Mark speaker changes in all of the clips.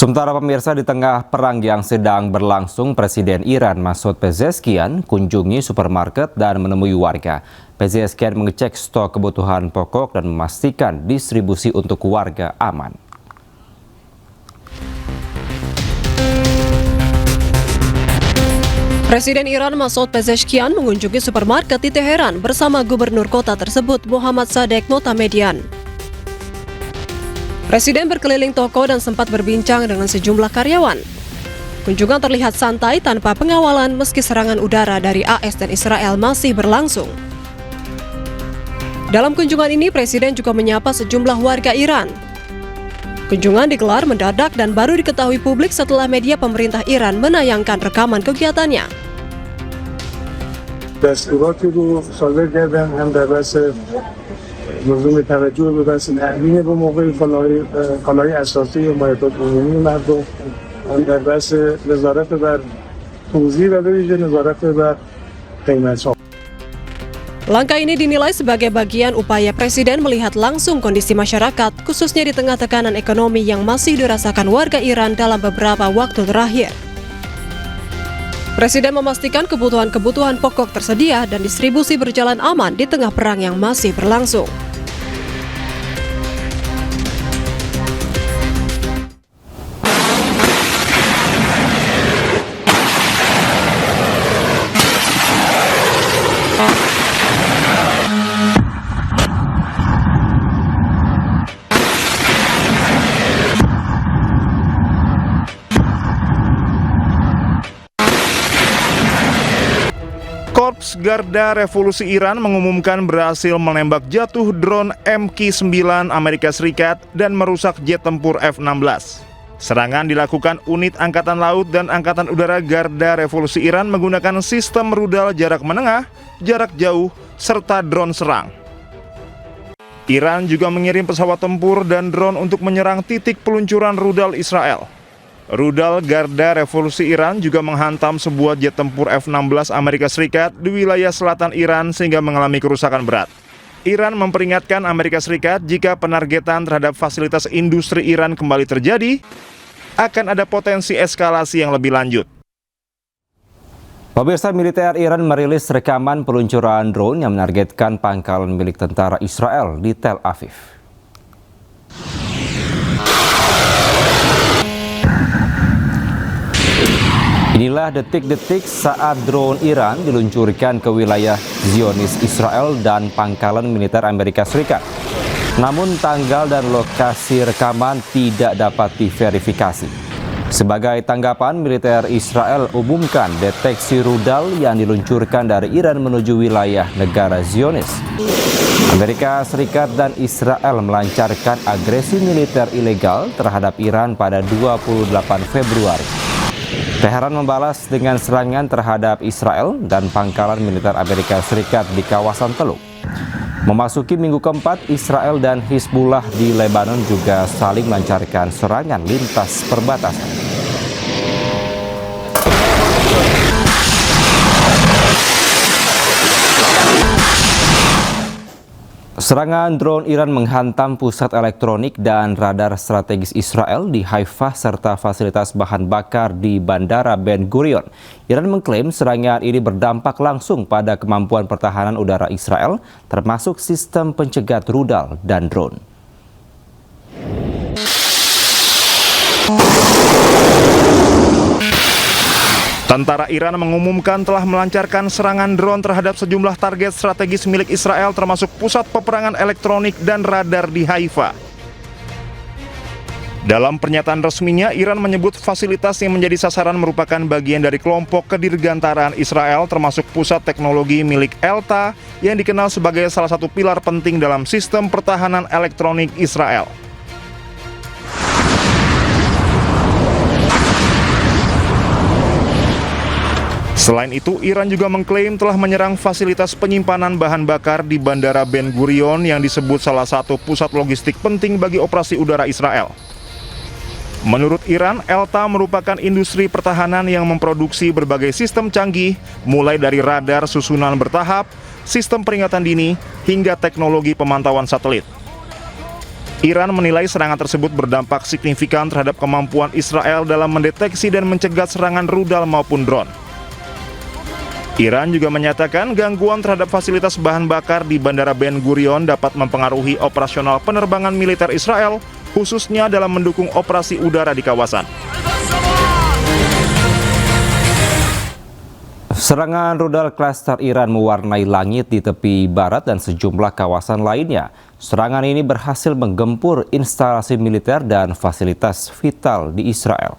Speaker 1: Sementara pemirsa, di tengah perang yang sedang berlangsung, Presiden Iran Masoud Pezeshkian kunjungi supermarket dan menemui warga. Pezeshkian mengecek stok kebutuhan pokok dan memastikan distribusi untuk warga aman.
Speaker 2: Presiden Iran Masoud Pezeshkian mengunjungi supermarket di Teheran bersama gubernur kota tersebut Mohammad Sadegh Motamedian. Presiden berkeliling toko dan sempat berbincang dengan sejumlah karyawan. Kunjungan terlihat santai tanpa pengawalan meski serangan udara dari AS dan Israel masih berlangsung. Dalam kunjungan ini, Presiden juga menyapa sejumlah warga Iran. Kunjungan digelar mendadak dan baru diketahui publik setelah media pemerintah Iran menayangkan rekaman kegiatannya.
Speaker 3: دستوراتی رو صادر کردن هم در بحث لزوم توجه به بحث تأمین به موقع کالاهای اساسی و مایحتاج عمومی مردم، هم در بحث نظارت بر توزیع و به ویژه نظارت بر قیمت‌ها.
Speaker 2: Langkah ini dinilai sebagai bagian upaya Presiden melihat langsung kondisi masyarakat, khususnya di tengah tekanan ekonomi yang masih dirasakan warga Iran dalam beberapa waktu terakhir. Presiden memastikan kebutuhan-kebutuhan pokok tersedia dan distribusi berjalan aman di tengah perang yang masih berlangsung.
Speaker 4: Korps Garda Revolusi Iran mengumumkan berhasil menembak jatuh drone MQ-9 Amerika Serikat dan merusak jet tempur F-16. Serangan dilakukan unit Angkatan Laut dan Angkatan Udara Garda Revolusi Iran menggunakan sistem rudal jarak menengah, jarak jauh, serta drone serang. Iran juga mengirim pesawat tempur dan drone untuk menyerang titik peluncuran rudal Israel. Rudal Garda Revolusi Iran juga menghantam sebuah jet tempur F-16 Amerika Serikat di wilayah selatan Iran sehingga mengalami kerusakan berat. Iran memperingatkan Amerika Serikat jika penargetan terhadap fasilitas industri Iran kembali terjadi, akan ada potensi eskalasi yang lebih lanjut.
Speaker 1: Pemirsa, militer Iran merilis rekaman peluncuran drone yang menargetkan pangkalan milik tentara Israel di Tel Aviv. Inilah detik-detik saat drone Iran diluncurkan ke wilayah Zionis Israel dan pangkalan militer Amerika Serikat. Namun tanggal dan lokasi rekaman tidak dapat diverifikasi. Sebagai tanggapan, militer Israel umumkan deteksi rudal yang diluncurkan dari Iran menuju wilayah negara Zionis. Amerika Serikat dan Israel melancarkan agresi militer ilegal terhadap Iran pada 28 Februari. Teheran membalas dengan serangan terhadap Israel dan pangkalan militer Amerika Serikat di kawasan Teluk. Memasuki minggu keempat, Israel dan Hizbullah di Lebanon juga saling melancarkan serangan lintas perbatasan. Serangan drone Iran menghantam pusat elektronik dan radar strategis Israel di Haifa serta fasilitas bahan bakar di Bandara Ben Gurion. Iran mengklaim serangan ini berdampak langsung pada kemampuan pertahanan udara Israel, termasuk sistem pencegat rudal dan drone.
Speaker 4: Tentara Iran mengumumkan telah melancarkan serangan drone terhadap sejumlah target strategis milik Israel termasuk pusat peperangan elektronik dan radar di Haifa. Dalam pernyataan resminya, Iran menyebut fasilitas yang menjadi sasaran merupakan bagian dari kelompok kedirgantaraan Israel termasuk pusat teknologi milik Elta yang dikenal sebagai salah satu pilar penting dalam sistem pertahanan elektronik Israel. Selain itu, Iran juga mengklaim telah menyerang fasilitas penyimpanan bahan bakar di Bandara Ben Gurion yang disebut salah satu pusat logistik penting bagi operasi udara Israel. Menurut Iran, Elta merupakan industri pertahanan yang memproduksi berbagai sistem canggih, mulai dari radar susunan bertahap, sistem peringatan dini, hingga teknologi pemantauan satelit. Iran menilai serangan tersebut berdampak signifikan terhadap kemampuan Israel dalam mendeteksi dan mencegat serangan rudal maupun drone. Iran juga menyatakan gangguan terhadap fasilitas bahan bakar di Bandara Ben Gurion dapat mempengaruhi operasional penerbangan militer Israel, khususnya dalam mendukung operasi udara di kawasan.
Speaker 1: Serangan rudal klaster Iran mewarnai langit di tepi barat dan sejumlah kawasan lainnya. Serangan ini berhasil menggempur instalasi militer dan fasilitas vital di Israel.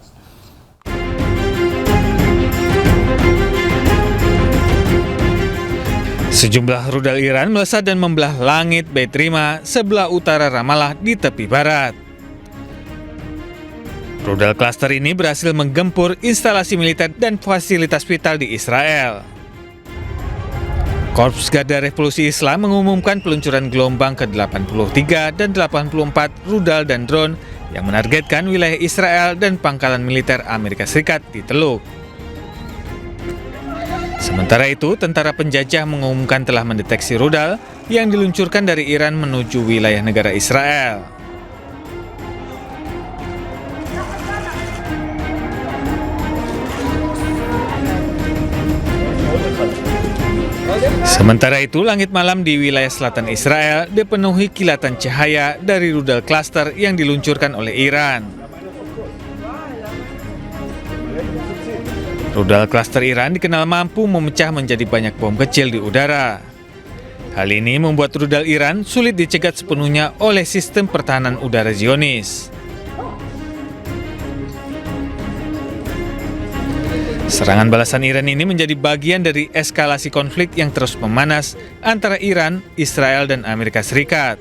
Speaker 5: Sejumlah rudal Iran melesat dan membelah langit Beit Rima sebelah utara Ramallah di tepi barat. Rudal klaster ini berhasil menggempur instalasi militer dan fasilitas vital di Israel. Korps Garda Revolusi Islam mengumumkan peluncuran gelombang ke-83 dan 84 rudal dan drone yang menargetkan wilayah Israel dan pangkalan militer Amerika Serikat di Teluk. Sementara itu, tentara penjajah mengumumkan telah mendeteksi rudal yang diluncurkan dari Iran menuju wilayah negara Israel. Sementara itu, langit malam di wilayah selatan Israel dipenuhi kilatan cahaya dari rudal klaster yang diluncurkan oleh Iran. Rudal klaster Iran dikenal mampu memecah menjadi banyak bom kecil di udara. Hal ini membuat rudal Iran sulit dicegat sepenuhnya oleh sistem pertahanan udara Zionis. Serangan balasan Iran ini menjadi bagian dari eskalasi konflik yang terus memanas antara Iran, Israel, dan Amerika Serikat.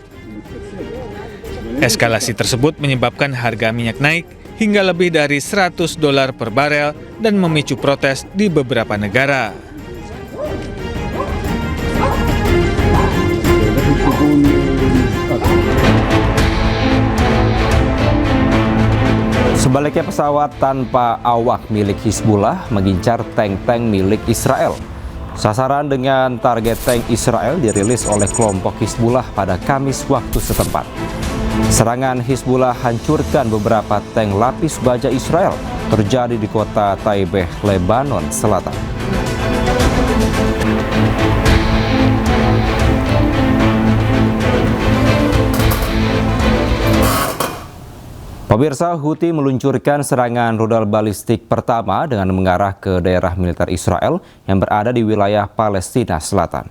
Speaker 5: Eskalasi tersebut menyebabkan harga minyak naik hingga lebih dari $100 per barel dan memicu protes di beberapa negara.
Speaker 1: Sebaliknya, pesawat tanpa awak milik Hizbullah mengincar tank-tank milik Israel. Sasaran dengan target tank Israel dirilis oleh kelompok Hizbullah pada Kamis waktu setempat. Serangan Hizbullah hancurkan beberapa tank lapis baja Israel terjadi di kota Taibeh, Lebanon Selatan. Pemirsa, Houthi meluncurkan serangan rudal balistik pertama dengan mengarah ke daerah militer Israel yang berada di wilayah Palestina Selatan.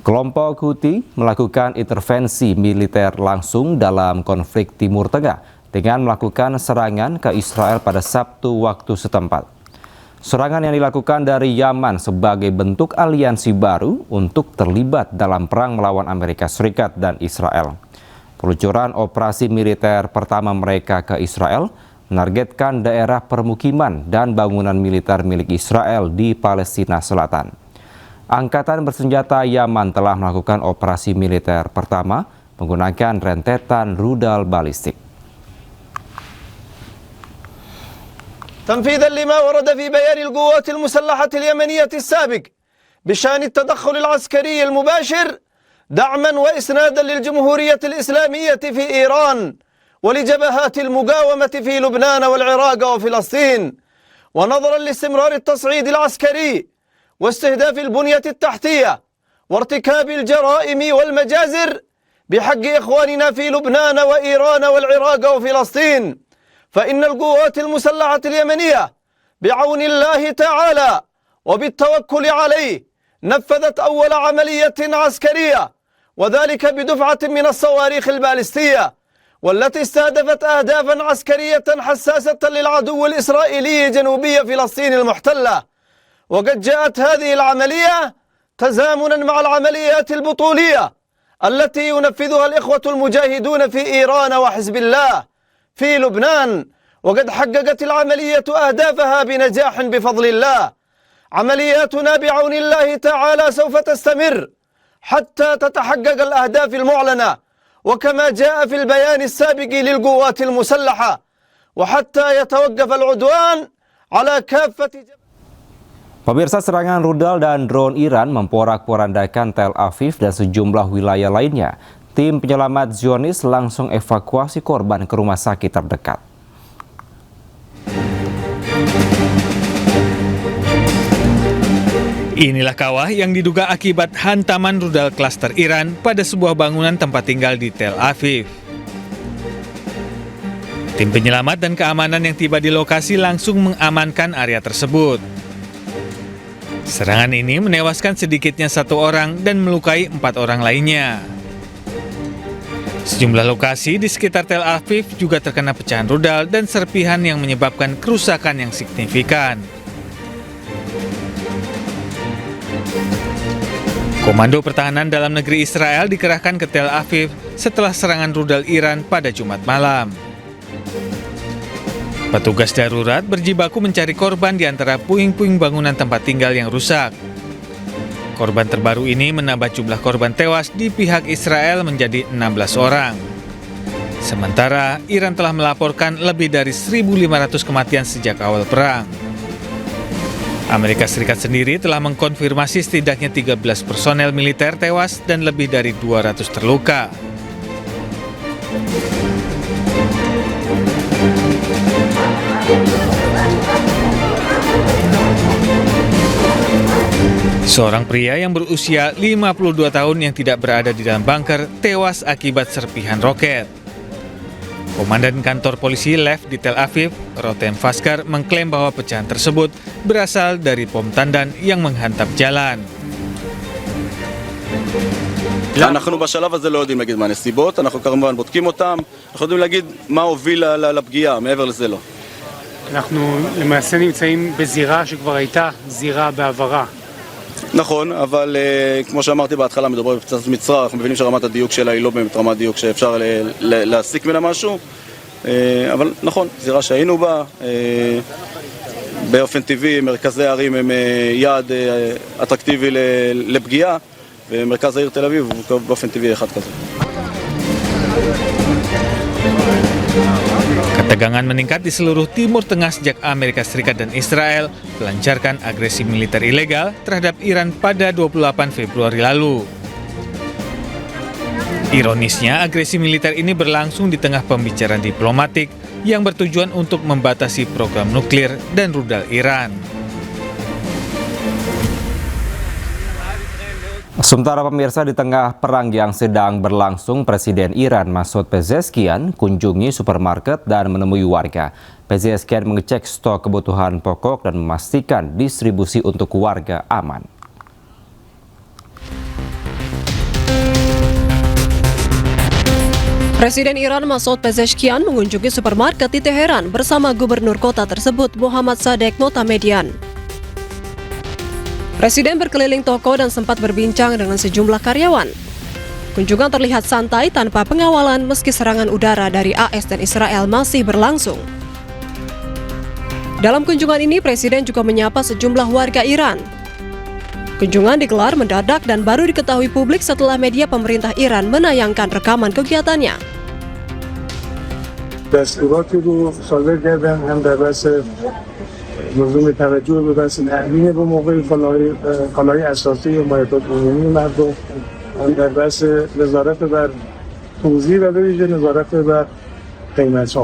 Speaker 1: Kelompok Houthi melakukan intervensi militer langsung dalam konflik Timur Tengah dengan melakukan serangan ke Israel pada Sabtu waktu setempat. Serangan yang dilakukan dari Yaman sebagai bentuk aliansi baru untuk terlibat dalam perang melawan Amerika Serikat dan Israel. Peluncuran operasi militer pertama mereka ke Israel menargetkan daerah permukiman dan bangunan militer milik Israel di Palestina Selatan. Angkatan bersenjata Yaman telah melakukan operasi militer pertama menggunakan rentetan rudal balistik.
Speaker 6: تنفيذا لما ورد في بيان القوات المسلحة اليمنية السابق بشأن التدخل العسكري المباشر دعما وإسنادا للجمهورية الإسلامية في إيران ولجبهات المقاومة في لبنان والعراق وفلسطين، ونظرا لاستمرار التصعيد العسكري واستهداف البنية التحتية وارتكاب الجرائم والمجازر بحق إخواننا في لبنان وإيران والعراق وفلسطين، فإن القوات المسلحة اليمنية بعون الله تعالى وبالتوكل عليه نفذت أول عملية عسكرية، وذلك بدفعة من الصواريخ البالستية والتي استهدفت أهدافا عسكرية حساسة للعدو الإسرائيلي جنوبي فلسطين المحتلة. وقد جاءت هذه العملية تزامنا مع العمليات البطولية التي ينفذها الإخوة المجاهدون في إيران وحزب الله في لبنان، وقد حققت العملية أهدافها بنجاح بفضل الله. عملياتنا بعون الله تعالى سوف تستمر حتى تتحقق الأهداف المعلنة وكما جاء في البيان السابق للقوات المسلحة، وحتى يتوقف العدوان على كافة
Speaker 1: Pemirsa, serangan rudal dan drone Iran memporak-porandakan Tel Aviv dan sejumlah wilayah lainnya. Tim penyelamat Zionis langsung evakuasi korban ke rumah sakit terdekat.
Speaker 5: Inilah kawah yang diduga akibat hantaman rudal klaster Iran pada sebuah bangunan tempat tinggal di Tel Aviv. Tim penyelamat dan keamanan yang tiba di lokasi langsung mengamankan area tersebut. Serangan ini menewaskan sedikitnya 1 orang dan melukai 4 orang lainnya. Sejumlah lokasi di sekitar Tel Aviv juga terkena pecahan rudal dan serpihan yang menyebabkan kerusakan yang signifikan. Komando Pertahanan Dalam Negeri Israel dikerahkan ke Tel Aviv setelah serangan rudal Iran pada Jumat malam. Petugas darurat berjibaku mencari korban di antara puing-puing bangunan tempat tinggal yang rusak. Korban terbaru ini menambah jumlah korban tewas di pihak Israel menjadi 16 orang. Sementara Iran telah melaporkan lebih dari 1.500 kematian sejak awal perang. Amerika Serikat sendiri telah mengkonfirmasi setidaknya 13 personel militer tewas dan lebih dari 200 terluka. Seorang pria yang berusia 52 tahun yang tidak berada di dalam bunker tewas akibat serpihan roket. Komandan kantor polisi Lev di Tel Aviv, Rotem Faskar, mengklaim bahwa pecahan tersebut berasal dari bom tandan yang menghantam jalan.
Speaker 7: אנחנו בשלב הזה לא יודעים להגיד מה הנסיבות, אנחנו כמובן בודקים אותם, אנחנו יודעים להגיד מה הוביל לפגיעה, מעבר לזה לא.
Speaker 8: אנחנו למעשה נמצאים בזירה שכבר הייתה זירה בעברה.
Speaker 7: נכון, אבל כמו שאמרתי בהתחלה, מדובר בפצצת מצרר, אנחנו מבינים שרמת הדיוק שלה היא לא באמת רמת דיוק שאפשר להסיק ממנה משהו, אבל נכון, זירה שהיינו בה, באופן טבעי מרכזי הערים הם יעד אטרקטיבי לפגיעה, ומרכז העיר תל אביב הוא באופן טבעי אחד כזה.
Speaker 5: Ketegangan meningkat di seluruh Timur Tengah sejak Amerika Serikat dan Israel melancarkan agresi militer ilegal terhadap Iran pada 28 Februari lalu. Ironisnya, agresi militer ini berlangsung di tengah pembicaraan diplomatik yang bertujuan untuk membatasi program nuklir dan rudal Iran.
Speaker 1: Sementara pemirsa, di tengah perang yang sedang berlangsung, Presiden Iran Masoud Pezeshkian kunjungi supermarket dan menemui warga. Pezeshkian mengecek stok kebutuhan pokok dan memastikan distribusi untuk warga aman.
Speaker 2: Presiden Iran Masoud Pezeshkian mengunjungi supermarket di Teheran bersama gubernur kota tersebut Mohammad Sadegh Motamedian. Presiden berkeliling toko dan sempat berbincang dengan sejumlah karyawan. Kunjungan terlihat santai tanpa pengawalan meski serangan udara dari AS dan Israel masih berlangsung. Dalam kunjungan ini, Presiden juga menyapa sejumlah warga Iran. Kunjungan digelar mendadak dan baru diketahui publik setelah media pemerintah Iran menayangkan rekaman kegiatannya.
Speaker 3: دستوراتی رو صادر کردن هم در بحث لزوم توجه به بحث تأمین به موقع کالاهای اساسی و مایحتاج عمومی مردم، هم در بحث نظارت بر توزیع و به ویژه نظارت بر قیمت‌ها.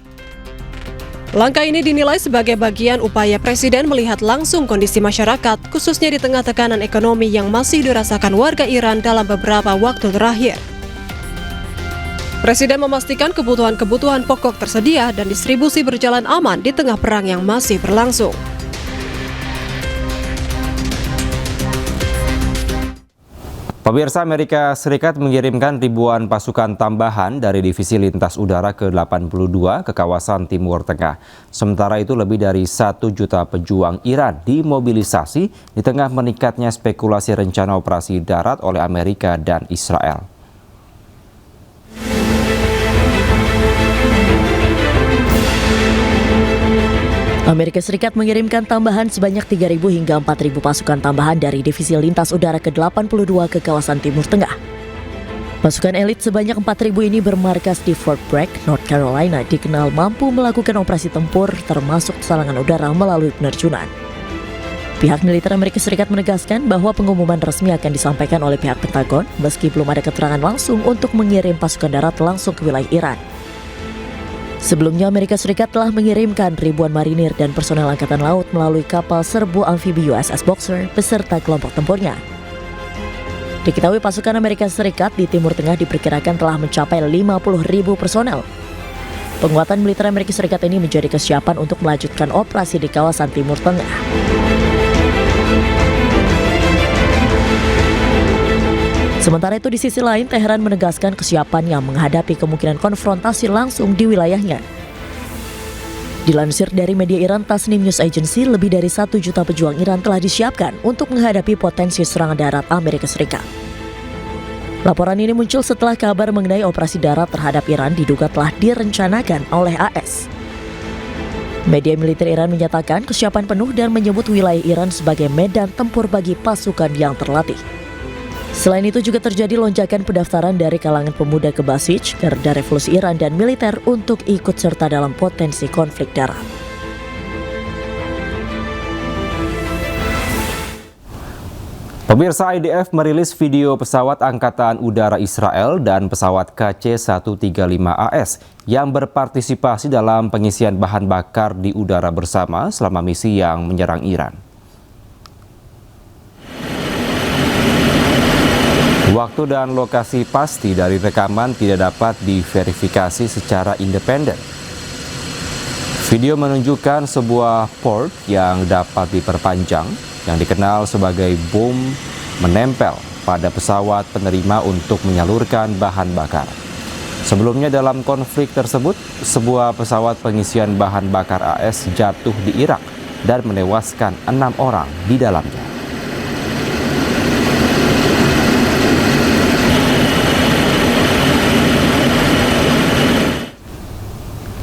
Speaker 2: Langkah ini dinilai sebagai bagian upaya Presiden melihat langsung kondisi masyarakat, khususnya di tengah tekanan ekonomi yang masih dirasakan warga Iran dalam beberapa waktu terakhir. Presiden memastikan kebutuhan-kebutuhan pokok tersedia dan distribusi berjalan aman di tengah perang yang masih berlangsung.
Speaker 1: Pemirsa, Amerika Serikat mengirimkan ribuan pasukan tambahan dari Divisi Lintas Udara ke-82 ke kawasan Timur Tengah. Sementara itu, lebih dari 1 juta pejuang Iran dimobilisasi di tengah meningkatnya spekulasi rencana operasi darat oleh Amerika dan Israel.
Speaker 9: Amerika Serikat mengirimkan tambahan sebanyak 3.000 hingga 4.000 pasukan tambahan dari Divisi Lintas Udara ke-82 ke kawasan Timur Tengah. Pasukan elit sebanyak 4.000 ini bermarkas di Fort Bragg, North Carolina, dikenal mampu melakukan operasi tempur termasuk serangan udara melalui penerjunan. Pihak militer Amerika Serikat menegaskan bahwa pengumuman resmi akan disampaikan oleh pihak Pentagon meski belum ada keterangan langsung untuk mengirim pasukan darat langsung ke wilayah Iran. Sebelumnya, Amerika Serikat telah mengirimkan ribuan marinir dan personel angkatan laut melalui kapal serbu amfibi USS Boxer beserta kelompok tempurnya. Diketahui pasukan Amerika Serikat di Timur Tengah diperkirakan telah mencapai 50.000 personel. Penguatan militer Amerika Serikat ini menjadi kesiapan untuk melanjutkan operasi di kawasan Timur Tengah. Sementara itu di sisi lain, Teheran menegaskan kesiapannya menghadapi kemungkinan konfrontasi langsung di wilayahnya. Dilansir dari media Iran Tasnim News Agency, lebih dari 1 juta pejuang Iran telah disiapkan untuk menghadapi potensi serangan darat Amerika Serikat. Laporan ini muncul setelah kabar mengenai operasi darat terhadap Iran diduga telah direncanakan oleh AS. Media militer Iran menyatakan kesiapan penuh dan menyebut wilayah Iran sebagai medan tempur bagi pasukan yang terlatih. Selain itu juga terjadi lonjakan pendaftaran dari kalangan pemuda ke Basij, Garda Revolusi Iran dan militer untuk ikut serta dalam potensi konflik darat.
Speaker 1: Pemirsa, IDF merilis video pesawat Angkatan Udara Israel dan pesawat KC-135AS yang berpartisipasi dalam pengisian bahan bakar di udara bersama selama misi yang menyerang Iran. Waktu dan lokasi pasti dari rekaman tidak dapat diverifikasi secara independen. Video menunjukkan sebuah port yang dapat diperpanjang yang dikenal sebagai bom menempel pada pesawat penerima untuk menyalurkan bahan bakar. Sebelumnya dalam konflik tersebut, sebuah pesawat pengisian bahan bakar AS jatuh di Irak dan menewaskan 6 orang di dalamnya.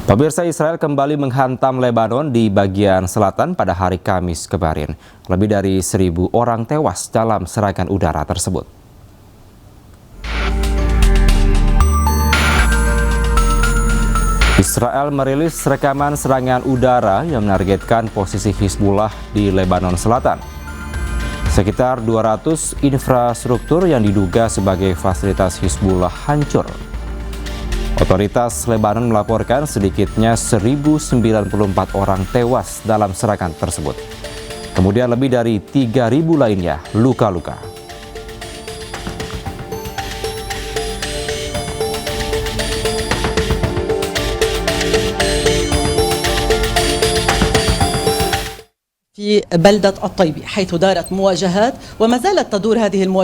Speaker 1: Pemirsa, Israel kembali menghantam Lebanon di bagian selatan pada hari Kamis kemarin. Lebih dari 1.000 orang tewas dalam serangan udara tersebut. Israel merilis rekaman serangan udara yang menargetkan posisi Hizbullah di Lebanon Selatan. Sekitar 200 infrastruktur yang diduga sebagai fasilitas Hizbullah hancur. Otoritas Lebanon melaporkan sedikitnya 1.094 orang tewas dalam serangan tersebut. Kemudian lebih dari 3.000 lainnya luka-luka.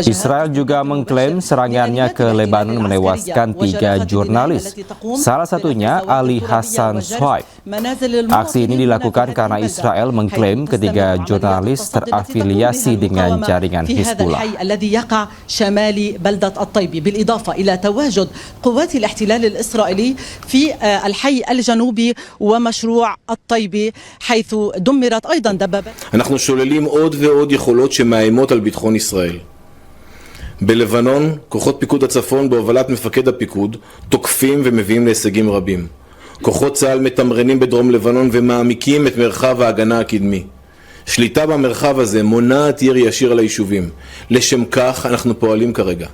Speaker 1: Israel juga mengklaim serangannya ke Lebanon menewaskan 3 jurnalis, salah satunya Ali Hassan Shoaib. Aksi ini dilakukan karena Israel mengklaim ketiga jurnalis terafiliasi dengan jaringan Hizbullah.
Speaker 10: אנחנו שוללים עוד ועוד יכולות שמאיימות על ביטחון ישראל. בלבנון, כוחות פיקוד הצפון בהובלת מפקד הפיקוד תוקפים ומביאים להישגים רבים. כוחות צה"ל מתמרנים בדרום לבנון ומעמיקים את מרחב ההגנה הקדמי. שליטה במרחב הזה מונעת ירי ישיר על היישובים. לשם כך אנחנו פועלים כרגע.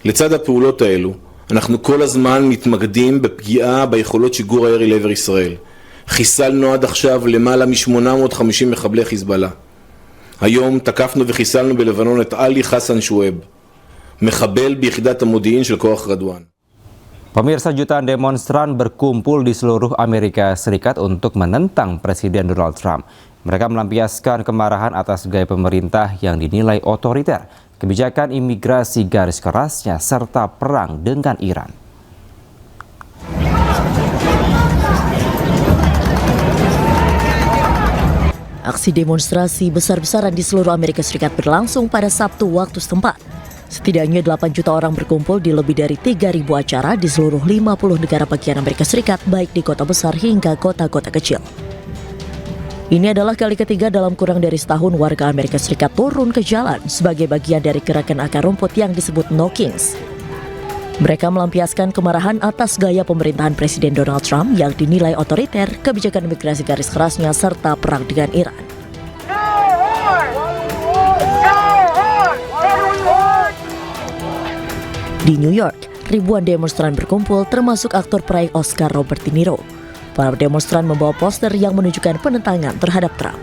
Speaker 10: לצד הפעולות האלו, אנחנו כל הזמן מתמקדים בפגיעה ביכולות שיגור הירי לעבר ישראל. חיסלנו עד עכשיו למעלה מ-850 מחבלי חיזבאללה. היום תקפנו וחיסלנו בלבנון את עלי חסן שואב, מחבל ביחידת המודיעין של כוח רדואן.
Speaker 1: Pemirsa, jutaan demonstran berkumpul di seluruh Amerika Serikat untuk menentang Presiden Donald Trump. Mereka melampiaskan kemarahan atas gaya pemerintah yang dinilai otoriter, kebijakan imigrasi garis kerasnya, serta perang dengan Iran.
Speaker 9: Aksi demonstrasi besar-besaran di seluruh Amerika Serikat berlangsung pada Sabtu waktu setempat. Setidaknya 8 juta orang berkumpul di lebih dari 3.000 acara di seluruh 50 negara bagian Amerika Serikat, baik di kota besar hingga kota-kota kecil. Ini adalah kali ketiga dalam kurang dari setahun warga Amerika Serikat turun ke jalan sebagai bagian dari gerakan akar rumput yang disebut No Kings. Mereka melampiaskan kemarahan atas gaya pemerintahan Presiden Donald Trump yang dinilai otoriter, kebijakan imigrasi garis kerasnya, serta perang dengan Iran. Di New York, ribuan demonstran berkumpul termasuk aktor peraih Oscar Robert De Niro. Para demonstran membawa poster yang menunjukkan penentangan terhadap Trump.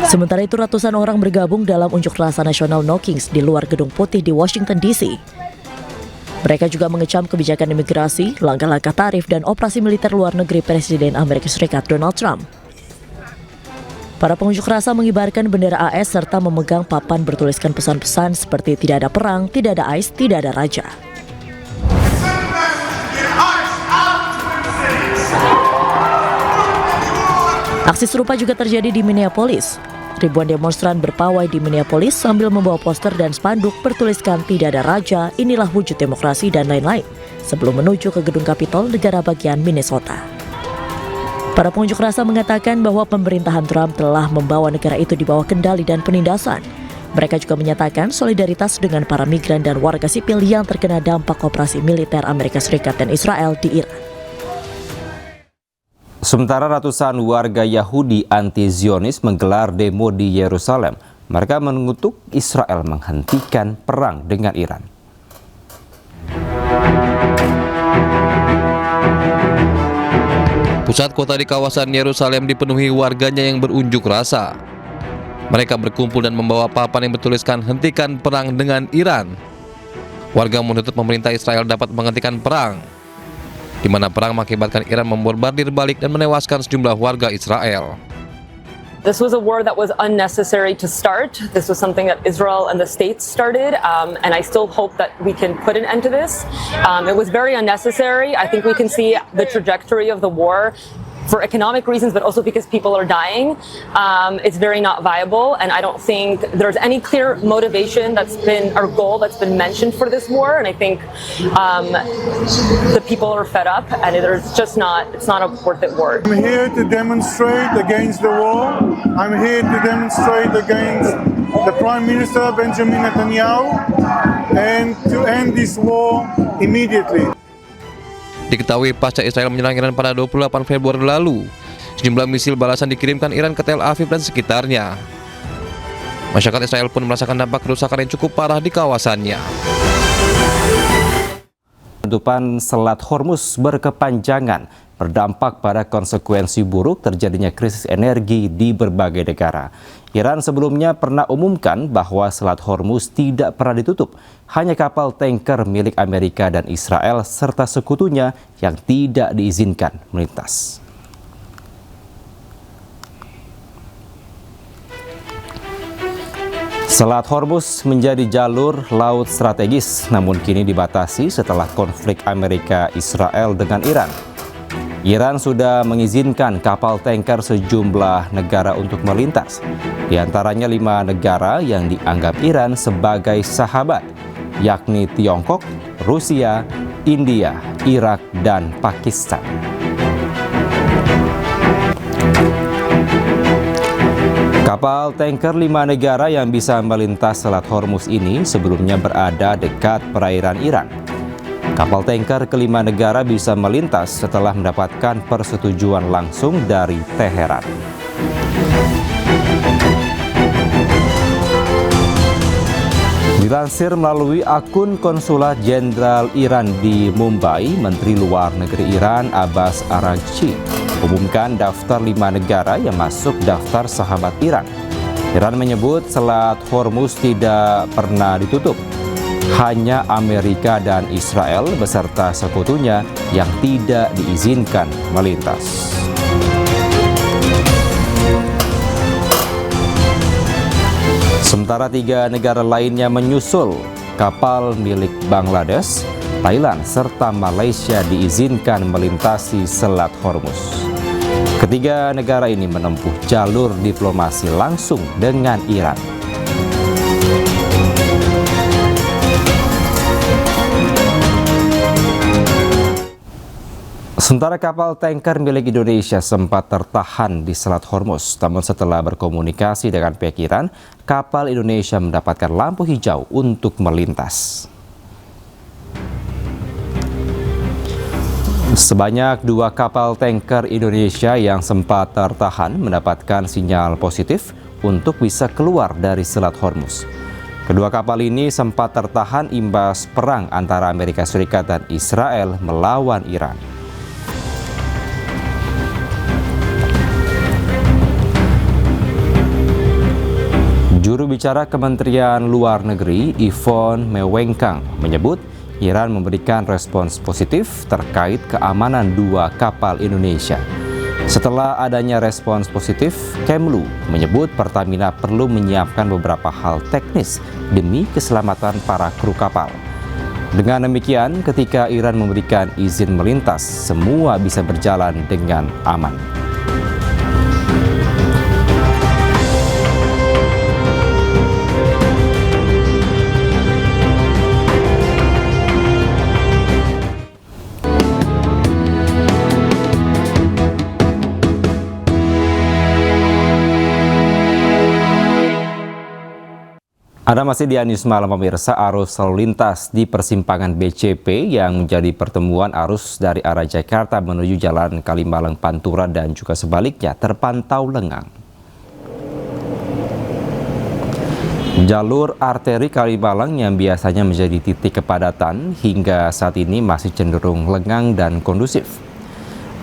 Speaker 9: Sementara itu ratusan orang bergabung dalam unjuk rasa nasional No Kings di luar Gedung Putih di Washington DC. Mereka juga mengecam kebijakan imigrasi, langkah-langkah tarif, dan operasi militer luar negeri Presiden Amerika Serikat Donald Trump. Para pengunjuk rasa mengibarkan bendera AS serta memegang papan bertuliskan pesan-pesan seperti tidak ada perang, tidak ada ICE, tidak ada raja. Aksi serupa juga terjadi di Minneapolis. Ribuan demonstran berpawai di Minneapolis sambil membawa poster dan spanduk bertuliskan tidak ada raja, inilah wujud demokrasi dan lain-lain sebelum menuju ke gedung Capitol, negara bagian Minnesota. Para pengunjuk rasa mengatakan bahwa pemerintahan Trump telah membawa negara itu di bawah kendali dan penindasan. Mereka juga menyatakan solidaritas dengan para migran dan warga sipil yang terkena dampak operasi militer Amerika Serikat dan Israel di Iran.
Speaker 1: Sementara ratusan warga Yahudi anti-Zionis menggelar demo di Yerusalem. Mereka mengutuk Israel menghentikan perang dengan Iran.
Speaker 11: Pusat kota di kawasan Yerusalem dipenuhi warganya yang berunjuk rasa. Mereka berkumpul dan membawa papan yang bertuliskan hentikan perang dengan Iran. Warga menuntut pemerintah Israel dapat menghentikan perang, di mana perang mengakibatkan Iran membombardir balik dan menewaskan sejumlah warga Israel.
Speaker 12: This was a war that was unnecessary to start. This was something that Israel and the states started, and I still hope that we can put an end to this. It was very unnecessary. I think we can see the trajectory of the war for economic reasons, but also because people are dying. It's very not viable, and I don't think there's any clear motivation that's been, or goal that's been mentioned for this war, and I think the people are fed up, and it's not a worth it war.
Speaker 3: I'm here to demonstrate against the war. I'm here to demonstrate against the Prime Minister Benjamin Netanyahu, and to end this war immediately.
Speaker 11: Diketahui pasca Israel menyerang Iran pada 28 Februari lalu, sejumlah misil balasan dikirimkan Iran ke Tel Aviv dan sekitarnya. Masyarakat Israel pun merasakan dampak kerusakan yang cukup parah di kawasannya.
Speaker 1: Penutupan Selat Hormuz berkepanjangan berdampak pada konsekuensi buruk terjadinya krisis energi di berbagai negara. Iran sebelumnya pernah umumkan bahwa Selat Hormuz tidak pernah ditutup. Hanya kapal tanker milik Amerika dan Israel serta sekutunya yang tidak diizinkan melintas. Selat Hormuz menjadi jalur laut strategis, namun kini dibatasi setelah konflik Amerika-Israel dengan Iran. Iran sudah mengizinkan kapal tanker sejumlah negara untuk melintas, di antaranya 5 negara yang dianggap Iran sebagai sahabat, yakni Tiongkok, Rusia, India, Irak, dan Pakistan. Kapal tanker 5 negara yang bisa melintas Selat Hormuz ini sebelumnya berada dekat perairan Iran. Kapal tanker kelima negara bisa melintas setelah mendapatkan persetujuan langsung dari Teheran. Dilansir melalui akun Konsulat Jenderal Iran di Mumbai, Menteri Luar Negeri Iran Abbas Araghchi umumkan daftar 5 negara yang masuk daftar sahabat Iran. Iran menyebut Selat Hormuz tidak pernah ditutup. Hanya Amerika dan Israel beserta sekutunya yang tidak diizinkan melintas. Sementara 3 negara lainnya menyusul. Kapal milik Bangladesh, Thailand, serta Malaysia diizinkan melintasi Selat Hormuz. Ketiga negara ini menempuh jalur diplomasi langsung dengan Iran. Sementara kapal tanker milik Indonesia sempat tertahan di Selat Hormuz, namun setelah berkomunikasi dengan pihak Iran, kapal Indonesia mendapatkan lampu hijau untuk melintas. Sebanyak 2 kapal tanker Indonesia yang sempat tertahan mendapatkan sinyal positif untuk bisa keluar dari Selat Hormuz. Kedua kapal ini sempat tertahan imbas perang antara Amerika Serikat dan Israel melawan Iran. Juru bicara Kementerian Luar Negeri Yvonne Mewengkang menyebut Iran memberikan respons positif terkait keamanan dua kapal Indonesia. Setelah adanya respons positif, Kemlu menyebut Pertamina perlu menyiapkan beberapa hal teknis demi keselamatan para kru kapal. Dengan demikian, ketika Iran memberikan izin melintas, semua bisa berjalan dengan aman. Anda masih di News Malam pemirsa. Arus lalu lintas di persimpangan BCP yang menjadi pertemuan arus dari arah Jakarta menuju Jalan Kalimalang Pantura dan juga sebaliknya terpantau lengang. Jalur arteri Kalimalang yang biasanya menjadi titik kepadatan hingga saat ini masih cenderung lengang dan kondusif.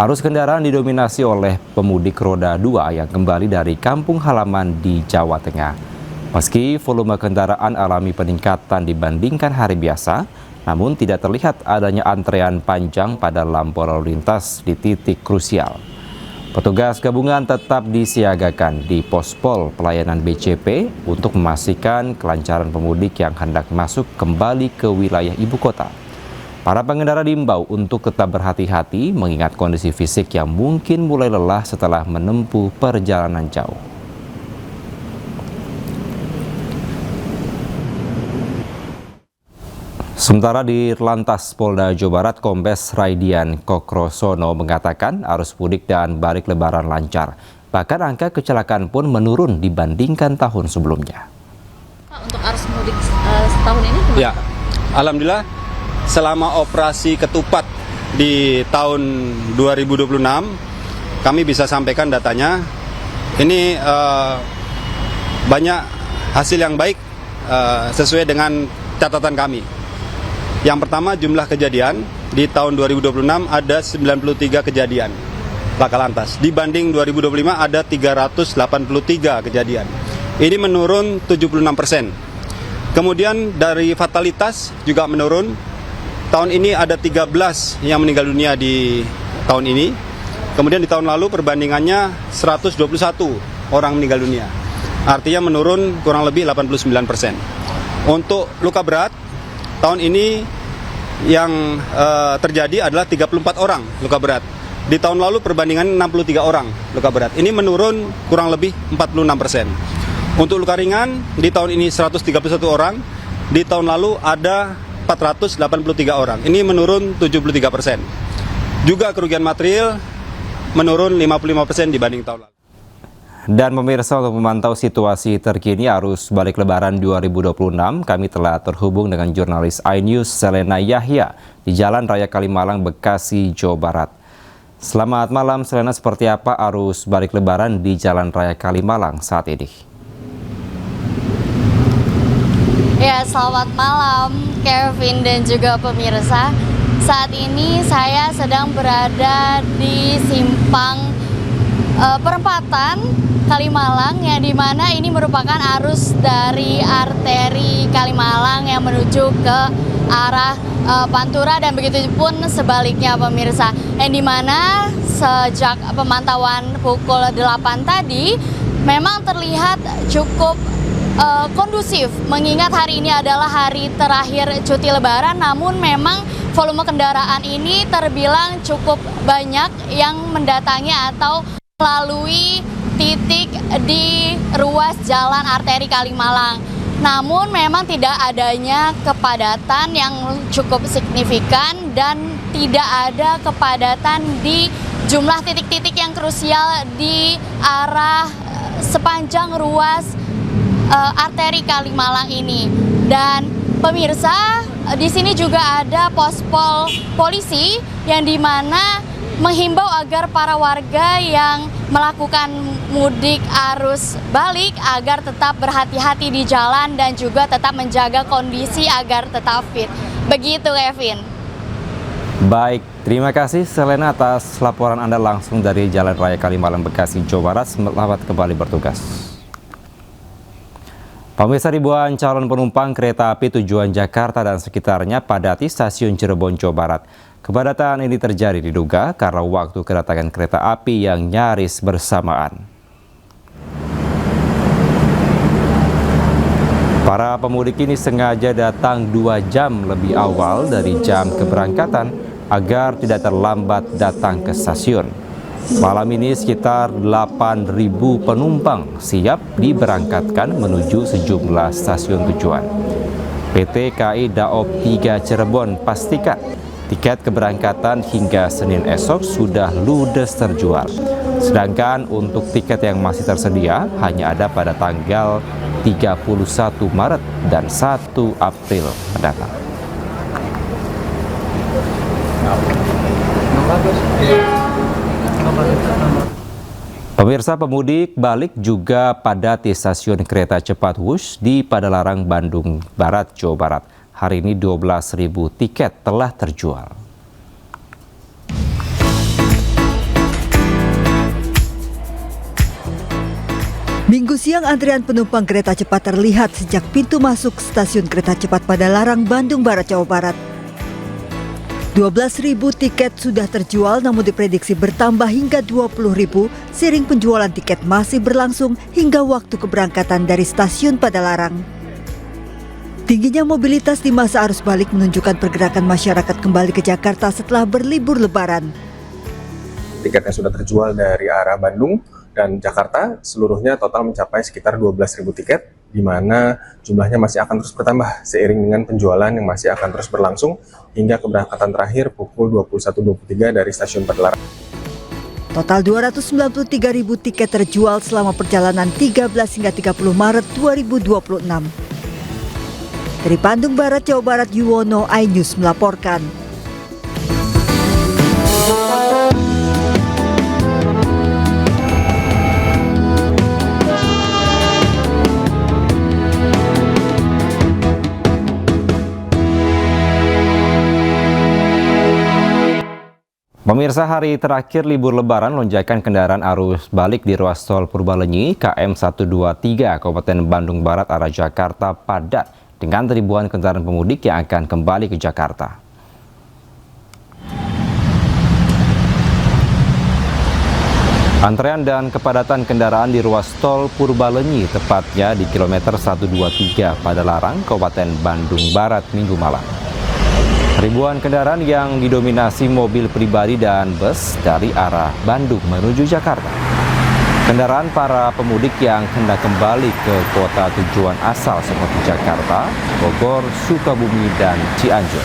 Speaker 1: Arus kendaraan didominasi oleh pemudik roda 2 yang kembali dari kampung halaman di Jawa Tengah. Meski volume kendaraan alami peningkatan dibandingkan hari biasa, namun tidak terlihat adanya antrean panjang pada lampu lalu lintas di titik krusial. Petugas gabungan tetap disiagakan di pospol pelayanan BCP untuk memastikan kelancaran pemudik yang hendak masuk kembali ke wilayah ibu kota. Para pengendara diimbau untuk tetap berhati-hati mengingat kondisi fisik yang mungkin mulai lelah setelah menempuh perjalanan jauh. Sementara di Lantas Polda Jawa Barat, Kombes Raidian Kokrosono mengatakan arus mudik dan balik lebaran lancar. Bahkan angka kecelakaan pun menurun dibandingkan tahun sebelumnya.
Speaker 13: Untuk arus mudik tahun ini gimana?
Speaker 14: Ya, alhamdulillah selama operasi ketupat di tahun 2026 kami bisa sampaikan datanya. Ini banyak hasil yang baik sesuai dengan catatan kami. Yang pertama, jumlah kejadian di tahun 2026 ada 93 kejadian laka lantas. Dibanding 2025 ada 383 kejadian. Ini menurun 76%. Kemudian dari fatalitas juga menurun. Tahun ini ada 13 yang meninggal dunia di tahun ini. Kemudian di tahun lalu perbandingannya 121 orang meninggal dunia. Artinya menurun kurang lebih 89%. Untuk luka berat, tahun ini yang terjadi adalah 34 orang luka berat. Di tahun lalu perbandingan 63 orang luka berat. Ini menurun kurang lebih 46%. Untuk luka ringan, di tahun ini 131 orang. Di tahun lalu ada 483 orang. Ini menurun 73%. Juga kerugian material menurun 55% dibanding tahun lalu.
Speaker 1: Dan pemirsa, untuk memantau situasi terkini arus balik lebaran 2026, kami telah terhubung dengan jurnalis iNews Selena Yahya di Jalan Raya Kalimalang, Bekasi, Jawa Barat. Selamat malam Selena, seperti apa arus balik lebaran di Jalan Raya Kalimalang saat ini?
Speaker 13: Ya, selamat malam Kevin dan juga pemirsa. Saat ini saya sedang berada di simpang perempatan Kalimalang, yang dimana ini merupakan arus dari arteri Kalimalang yang menuju ke arah Pantura dan begitu pun sebaliknya pemirsa. Yang dimana sejak pemantauan pukul 8 tadi memang terlihat cukup kondusif, mengingat hari ini adalah hari terakhir cuti lebaran, namun memang volume kendaraan ini terbilang cukup banyak yang mendatangi atau melalui titik di ruas jalan arteri Kalimalang. Namun memang tidak adanya kepadatan yang cukup signifikan dan tidak ada kepadatan di jumlah titik-titik yang krusial di arah sepanjang ruas arteri Kalimalang ini. Dan pemirsa, di sini juga ada pospol polisi yang dimana menghimbau agar para warga yang melakukan mudik arus balik agar tetap berhati-hati di jalan dan juga tetap menjaga kondisi agar tetap fit. Begitu, Kevin.
Speaker 1: Baik, terima kasih Selena atas laporan Anda langsung dari Jalan Raya Kalimalang, Bekasi, Jawa Barat. Selamat kembali bertugas. Pemirsa, ribuan calon penumpang kereta api tujuan Jakarta dan sekitarnya padati stasiun Cirebon, Jawa Barat. Kepadatan ini terjadi diduga karena waktu kedatangan kereta api yang nyaris bersamaan. Para pemudik ini sengaja datang 2 jam lebih awal dari jam keberangkatan agar tidak terlambat datang ke stasiun. Malam ini sekitar 8.000 penumpang siap diberangkatkan menuju sejumlah stasiun tujuan. PT KAI Daop 3 Cirebon pastikan tiket keberangkatan hingga Senin esok sudah ludes terjual. Sedangkan untuk tiket yang masih tersedia hanya ada pada tanggal 31 Maret dan 1 April mendatang. Pemirsa, pemudik balik juga padati stasiun kereta cepat Wush di Padalarang, Bandung Barat, Jawa Barat. Hari ini 12.000 tiket telah terjual.
Speaker 15: Minggu siang antrian penumpang kereta cepat terlihat sejak pintu masuk stasiun kereta cepat Padalarang, Bandung Barat, Jawa Barat. 12.000 tiket sudah terjual, namun diprediksi bertambah hingga 20.000 seiring penjualan tiket masih berlangsung hingga waktu keberangkatan dari stasiun Padalarang. Tingginya mobilitas di masa arus balik menunjukkan pergerakan masyarakat kembali ke Jakarta setelah berlibur Lebaran.
Speaker 16: Tiketnya sudah terjual dari arah Bandung dan Jakarta, seluruhnya total mencapai sekitar 12.000 tiket, di mana jumlahnya masih akan terus bertambah seiring dengan penjualan yang masih akan terus berlangsung hingga keberangkatan terakhir pukul 21.23 dari stasiun Padalarang.
Speaker 15: Total 293.000 tiket terjual selama perjalanan 13 hingga 30 Maret 2026. Dari Bandung Barat, Jawa Barat, Yuwono, iNews melaporkan.
Speaker 1: Pemirsa, hari terakhir libur Lebaran, lonjakan kendaraan arus balik di ruas tol Purbalenyi KM 123 Kabupaten Bandung Barat arah Jakarta padat dengan ribuan kendaraan pemudik yang akan kembali ke Jakarta. Antrean dan kepadatan kendaraan di ruas tol Purbalenyi, tepatnya di kilometer 123 Padalarang, Kabupaten Bandung Barat, Minggu malam. Ribuan kendaraan yang didominasi mobil pribadi dan bus dari arah Bandung menuju Jakarta. Kendaraan para pemudik yang hendak kembali ke kota tujuan asal seperti Jakarta, Bogor, Sukabumi, dan Cianjur.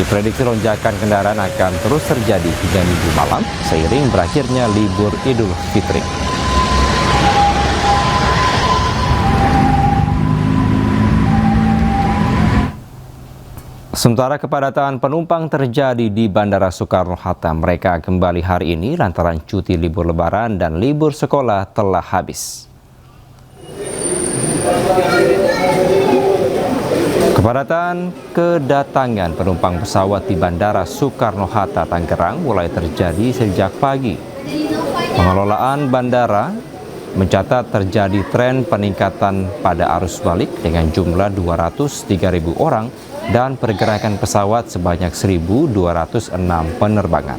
Speaker 1: Diprediksi lonjakan kendaraan akan terus terjadi hingga Minggu malam seiring berakhirnya libur Idul Fitri. Sementara kepadatan penumpang terjadi di Bandara Soekarno-Hatta. Mereka kembali hari ini lantaran cuti libur Lebaran dan libur sekolah telah habis. Kepadatan kedatangan penumpang pesawat di Bandara Soekarno-Hatta, Tangerang mulai terjadi sejak pagi. Pengelolaan bandara mencatat terjadi tren peningkatan pada arus balik dengan jumlah 203.000 orang dan pergerakan pesawat sebanyak 1.206 penerbangan.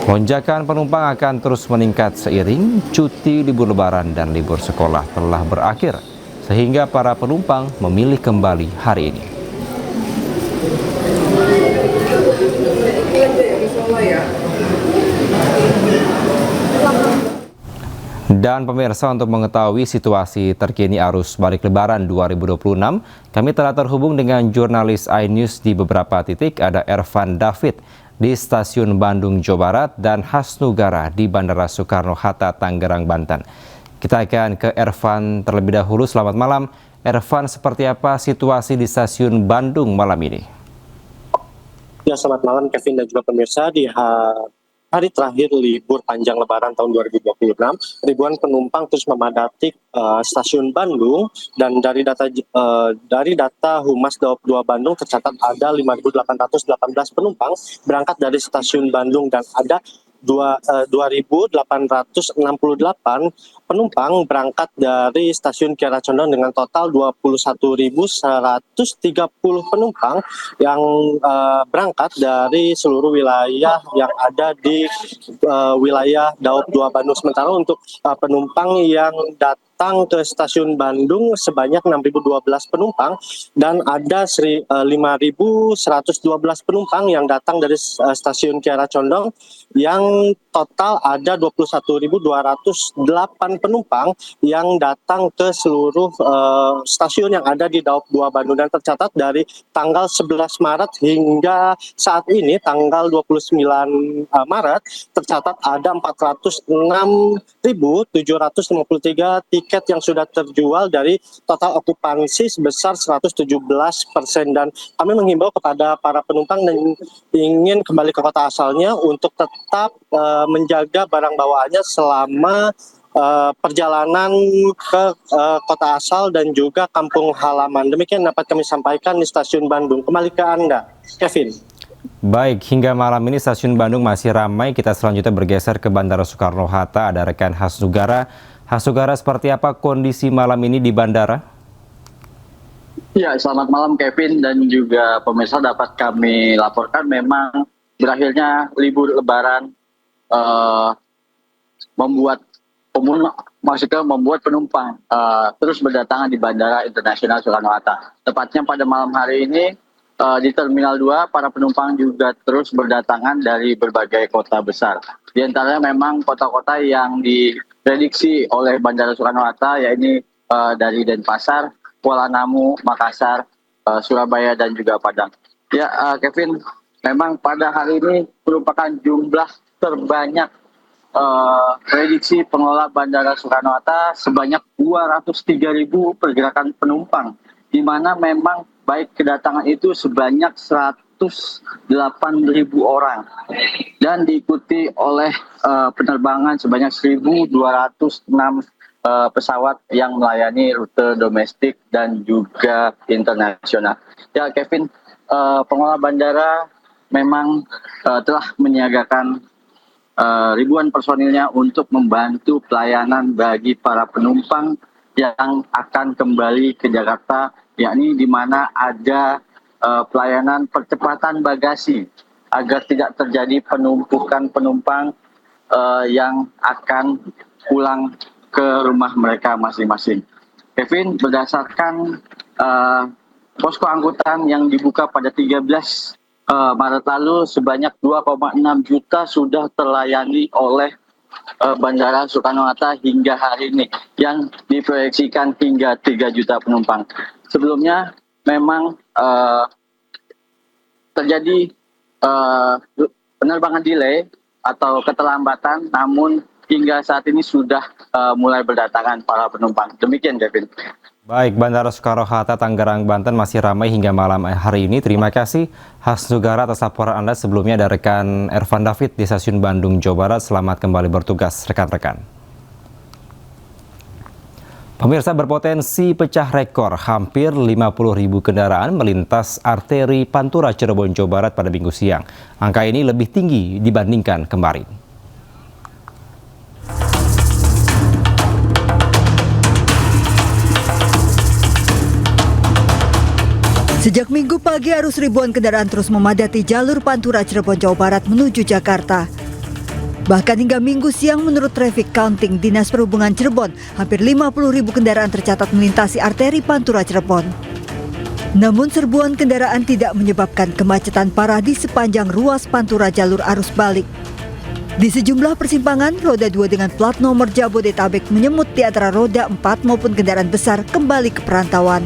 Speaker 1: Lonjakan penumpang akan terus meningkat seiring cuti libur Lebaran dan libur sekolah telah berakhir, sehingga para penumpang memilih kembali hari ini. Dan pemirsa, untuk mengetahui situasi terkini arus balik Lebaran 2026, kami telah terhubung dengan jurnalis iNews di beberapa titik. Ada Ervan David di Stasiun Bandung, Jawa Barat, dan Hasnugara di Bandara Soekarno-Hatta, Tangerang, Banten. Kita akan ke Ervan terlebih dahulu. Selamat malam, Ervan. Seperti apa situasi di Stasiun Bandung malam ini?
Speaker 17: Ya, selamat malam Kevin dan juga pemirsa. Di hari terakhir libur panjang Lebaran tahun 2026, ribuan penumpang terus memadati stasiun Bandung, dan dari data Humas Daob 2 Bandung tercatat ada 5.818 penumpang berangkat dari stasiun Bandung, dan ada 2.868 penumpang berangkat dari stasiun Kiara Condong dengan total 21.130 penumpang yang berangkat dari seluruh wilayah yang ada di wilayah Daob 2 Bandung. Sementara untuk penumpang yang datang ke stasiun Bandung sebanyak 6.012 penumpang, dan ada 5.112 penumpang yang datang dari stasiun Kiara Condong, yang total ada 21.208 penumpang yang datang ke seluruh stasiun yang ada di Daob 2 Bandung. Dan tercatat dari tanggal 11 Maret hingga saat ini tanggal 29 Maret tercatat ada 406.753 tiket yang sudah terjual dari total okupansi sebesar 117%. Dan kami menghimbau kepada para penumpang yang ingin kembali ke kota asalnya untuk tetap menjaga barang bawaannya selama perjalanan ke kota asal dan juga kampung halaman. Demikian dapat kami sampaikan di stasiun Bandung. Kembali ke Anda, Kevin.
Speaker 1: Baik, hingga malam ini stasiun Bandung masih ramai. Kita selanjutnya bergeser ke Bandara Soekarno-Hatta. Ada rekan Hasnugara. Hasnugara, seperti apa kondisi malam ini di bandara?
Speaker 18: Ya, selamat malam Kevin dan juga pemirsa. Dapat kami laporkan memang berakhirnya libur Lebaran membuat penumpang terus berdatangan di Bandara Internasional Soekarno-Hatta. Tepatnya pada malam hari ini di Terminal 2, para penumpang juga terus berdatangan dari berbagai kota besar. Di antaranya memang kota-kota yang diprediksi oleh Bandara Soekarno-Hatta, yaitu dari Denpasar, Kuala Namu, Makassar, Surabaya, dan juga Padang. Ya, Kevin, memang pada hari ini merupakan jumlah terbanyak prediksi pengelola Bandara Soekarno-Hatta sebanyak 203.000 pergerakan penumpang, di mana memang baik kedatangan itu sebanyak 108.000 orang dan diikuti oleh penerbangan sebanyak 1.206 pesawat yang melayani rute domestik dan juga internasional. Ya, Kevin, pengelola bandara memang telah menyiagakan ribuan personilnya untuk membantu pelayanan bagi para penumpang yang akan kembali ke Jakarta, yakni di mana ada pelayanan percepatan bagasi agar tidak terjadi penumpukan penumpang yang akan pulang ke rumah mereka masing-masing. Kevin, berdasarkan posko angkutan yang dibuka pada 13 Maret lalu, sebanyak 2,6 juta sudah terlayani oleh Bandara Soekarno-Hatta hingga hari ini, yang diproyeksikan hingga 3 juta penumpang. Sebelumnya memang terjadi penerbangan delay atau keterlambatan, namun hingga saat ini sudah mulai berdatangan para penumpang. Demikian, Kevin.
Speaker 1: Baik, Bandara Soekarno-Hatta, Tangerang, Banten masih ramai hingga malam hari ini. Terima kasih Hasnugara atas laporan Anda. Sebelumnya ada rekan Ervan David di Stasiun Bandung, Jawa Barat. Selamat kembali bertugas, rekan-rekan. Pemirsa, berpotensi pecah rekor, hampir 50.000 kendaraan melintas arteri Pantura Cirebon, Jawa Barat pada Minggu siang. Angka ini lebih tinggi dibandingkan kemarin.
Speaker 15: Sejak Minggu pagi, arus ribuan kendaraan terus memadati jalur Pantura Cirebon, Jawa Barat menuju Jakarta. Bahkan hingga Minggu siang, menurut traffic counting Dinas Perhubungan Cirebon, hampir 50.000 kendaraan tercatat melintasi arteri Pantura Cirebon. Namun serbuan kendaraan tidak menyebabkan kemacetan parah di sepanjang ruas Pantura jalur arus balik. Di sejumlah persimpangan, roda 2 dengan plat nomor Jabodetabek menyemut di antara roda 4 maupun kendaraan besar kembali ke perantauan.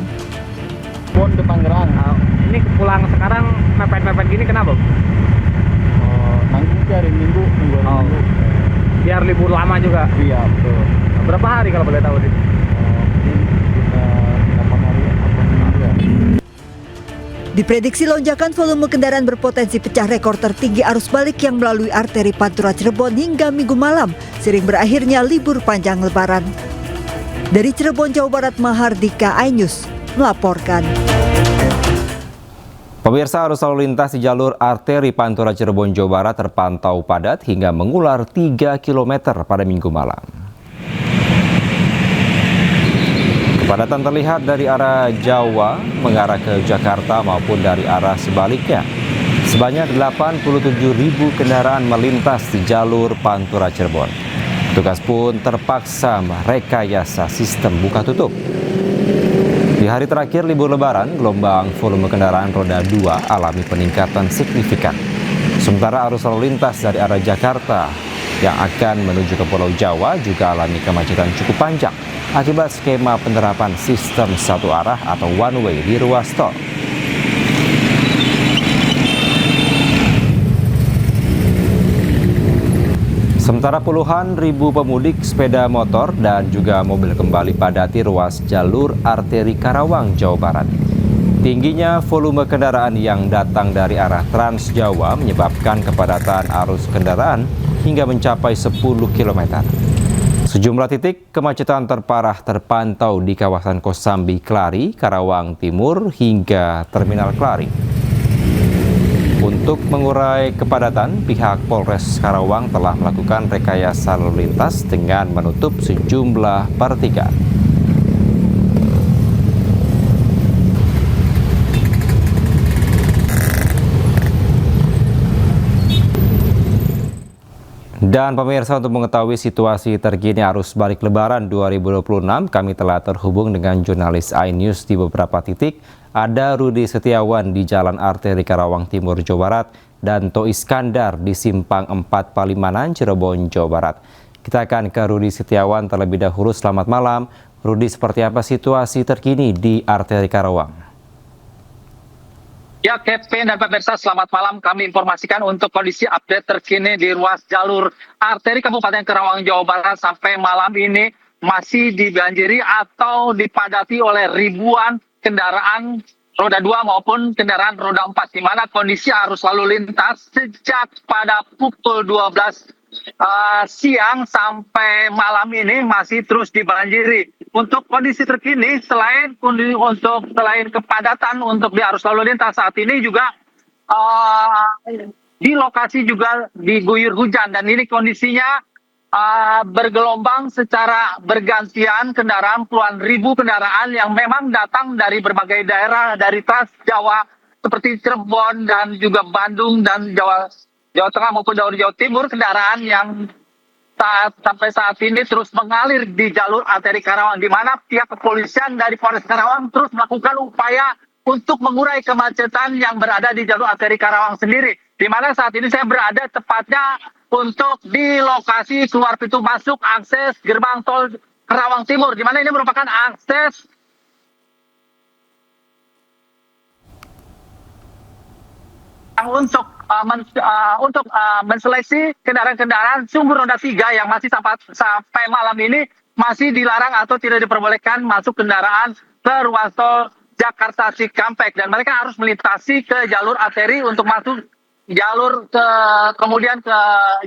Speaker 19: Ke Tangerang. Ini pulang sekarang mepet-mepet gini kenapa? Nanti hari Minggu. Biar libur lama juga. Iya, betul. Berapa hari kalau boleh tahu?
Speaker 15: Diprediksi lonjakan volume kendaraan berpotensi pecah rekor tertinggi arus balik yang melalui arteri Pantura Cirebon hingga Minggu malam, seiring berakhirnya libur panjang Lebaran. Dari Cirebon, Jawa Barat, Mahardika iNews melaporkan.
Speaker 1: Pemirsa, arus lalu lintas di jalur arteri Pantura Cirebon, Jawa Barat terpantau padat hingga mengular 3 km pada Minggu malam. Kepadatan terlihat dari arah Jawa mengarah ke Jakarta maupun dari arah sebaliknya. Sebanyak 87.000 kendaraan melintas di jalur Pantura Cirebon. Petugas pun terpaksa merekayasa sistem buka tutup. Di hari terakhir libur Lebaran, gelombang volume kendaraan roda 2 alami peningkatan signifikan. Sementara arus lalu lintas dari arah Jakarta yang akan menuju ke Pulau Jawa juga alami kemacetan cukup panjang akibat skema penerapan sistem satu arah atau one way di ruas tol. Sementara puluhan ribu pemudik sepeda motor dan juga mobil kembali padati ruas jalur arteri Karawang, Jawa Barat. Tingginya volume kendaraan yang datang dari arah Trans Jawa menyebabkan kepadatan arus kendaraan hingga mencapai 10 km. Sejumlah titik kemacetan terparah terpantau di kawasan Kosambi, Klari, Karawang Timur hingga Terminal Klari. Untuk mengurai kepadatan, pihak Polres Karawang telah melakukan rekayasa lalu lintas dengan menutup sejumlah pertigaan. Dan pemirsa, untuk mengetahui situasi terkini arus balik Lebaran 2026, kami telah terhubung dengan jurnalis iNews di beberapa titik. Ada Rudi Setiawan di Jalan Arteri Karawang Timur, Jawa Barat, dan To Iskandar di Simpang 4 Palimanan, Cirebon, Jawa Barat. Kita akan ke Rudi Setiawan terlebih dahulu. Selamat malam. Rudi, seperti apa situasi terkini di Arteri Karawang?
Speaker 19: Ya, Kevin dan pemirsa, selamat malam. Kami informasikan untuk kondisi update terkini di ruas jalur arteri Kabupaten Karawang, Jawa Barat sampai malam ini masih dibanjiri atau dipadati oleh ribuan kendaraan roda 2 maupun kendaraan roda 4, di mana kondisi arus lalu lintas sejak pada pukul 12 siang sampai malam ini masih terus dibanjiri. Untuk kondisi terkini, selain kepadatan untuk di arus lalu lintas saat ini juga di lokasi juga diguyur hujan, dan ini kondisinya bergelombang secara bergantian kendaraan, puluhan ribu kendaraan yang memang datang dari berbagai daerah dari Trans Jawa seperti Cirebon dan juga Bandung dan Jawa Tengah maupun Jawa Timur, kendaraan yang sampai saat ini terus mengalir di jalur arteri Karawang, di mana pihak kepolisian dari Polres Karawang terus melakukan upaya untuk mengurai kemacetan yang berada di jalur arteri Karawang sendiri. Di mana saat ini saya berada tepatnya untuk di lokasi keluar pintu masuk akses gerbang tol Karawang Timur, di mana ini merupakan akses untuk menseleksi kendaraan-kendaraan sumber roda 3 yang masih sampai malam ini masih dilarang atau tidak diperbolehkan masuk kendaraan ke ruas tol Jakarta Cikampek, dan mereka harus melintasi ke jalur arteri untuk masuk kemudian ke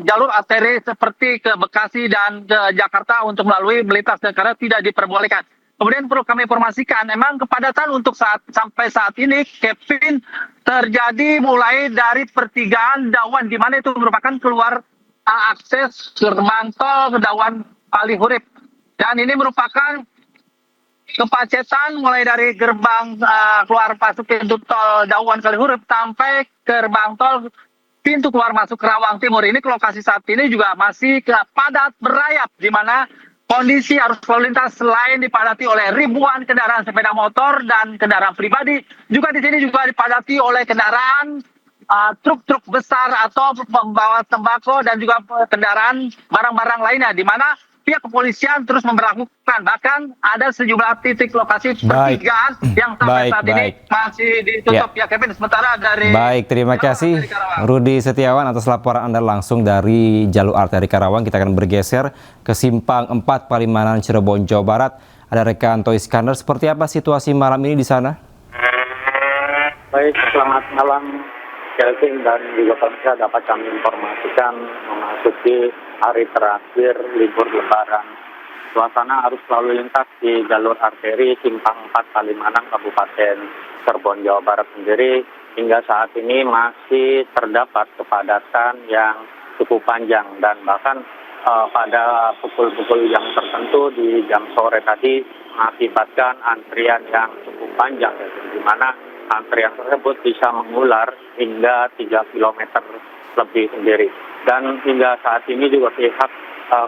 Speaker 19: jalur arteri seperti ke Bekasi dan ke Jakarta untuk melintas karena tidak diperbolehkan. Kemudian perlu kami informasikan, memang kepadatan untuk sampai saat ini, Kevin, terjadi mulai dari pertigaan Dawan, di mana itu merupakan keluar akses gerbang tol Dawan Kalihurip. Dan ini merupakan kemacetan mulai dari gerbang keluar masuk pintu tol Dawan Kalihurip sampai gerbang tol pintu keluar masuk Karawang Timur. Ini ke lokasi saat ini juga masih padat berayap, di mana kondisi arus lalu lintas selain dipadati oleh ribuan kendaraan sepeda motor dan kendaraan pribadi, juga di sini juga dipadati oleh kendaraan truk-truk besar atau pembawa tembakau dan juga kendaraan barang-barang lainnya, di mana pihak kepolisian terus memperlakukan, bahkan ada sejumlah titik lokasi pertigaan yang sampai saat ini masih ditutup ya Kevin. Sementara dari
Speaker 1: terima kasih Rudi Setiawan atas laporan Anda langsung dari jalur arteri Karawang. Kita akan bergeser ke Simpang 4 Palimanan, Cirebon, Jawa Barat. Ada rekan To Iskandar, seperti apa situasi malam ini di sana?
Speaker 20: Baik, selamat malam Kelvin dan juga pemirsa. Dapat kami informasikan memasuki hari terakhir libur Lebaran. Suasana arus lalu lintas di jalur arteri Simpang 4 Palimanan Kabupaten Cirebon Jawa Barat sendiri hingga saat ini masih terdapat kepadatan yang cukup panjang, dan bahkan pada pukul-pukul yang tertentu di jam sore tadi mengakibatkan antrian yang cukup panjang, di mana antrian tersebut bisa mengular hingga 3 km lebih sendiri. Dan hingga saat ini juga pihak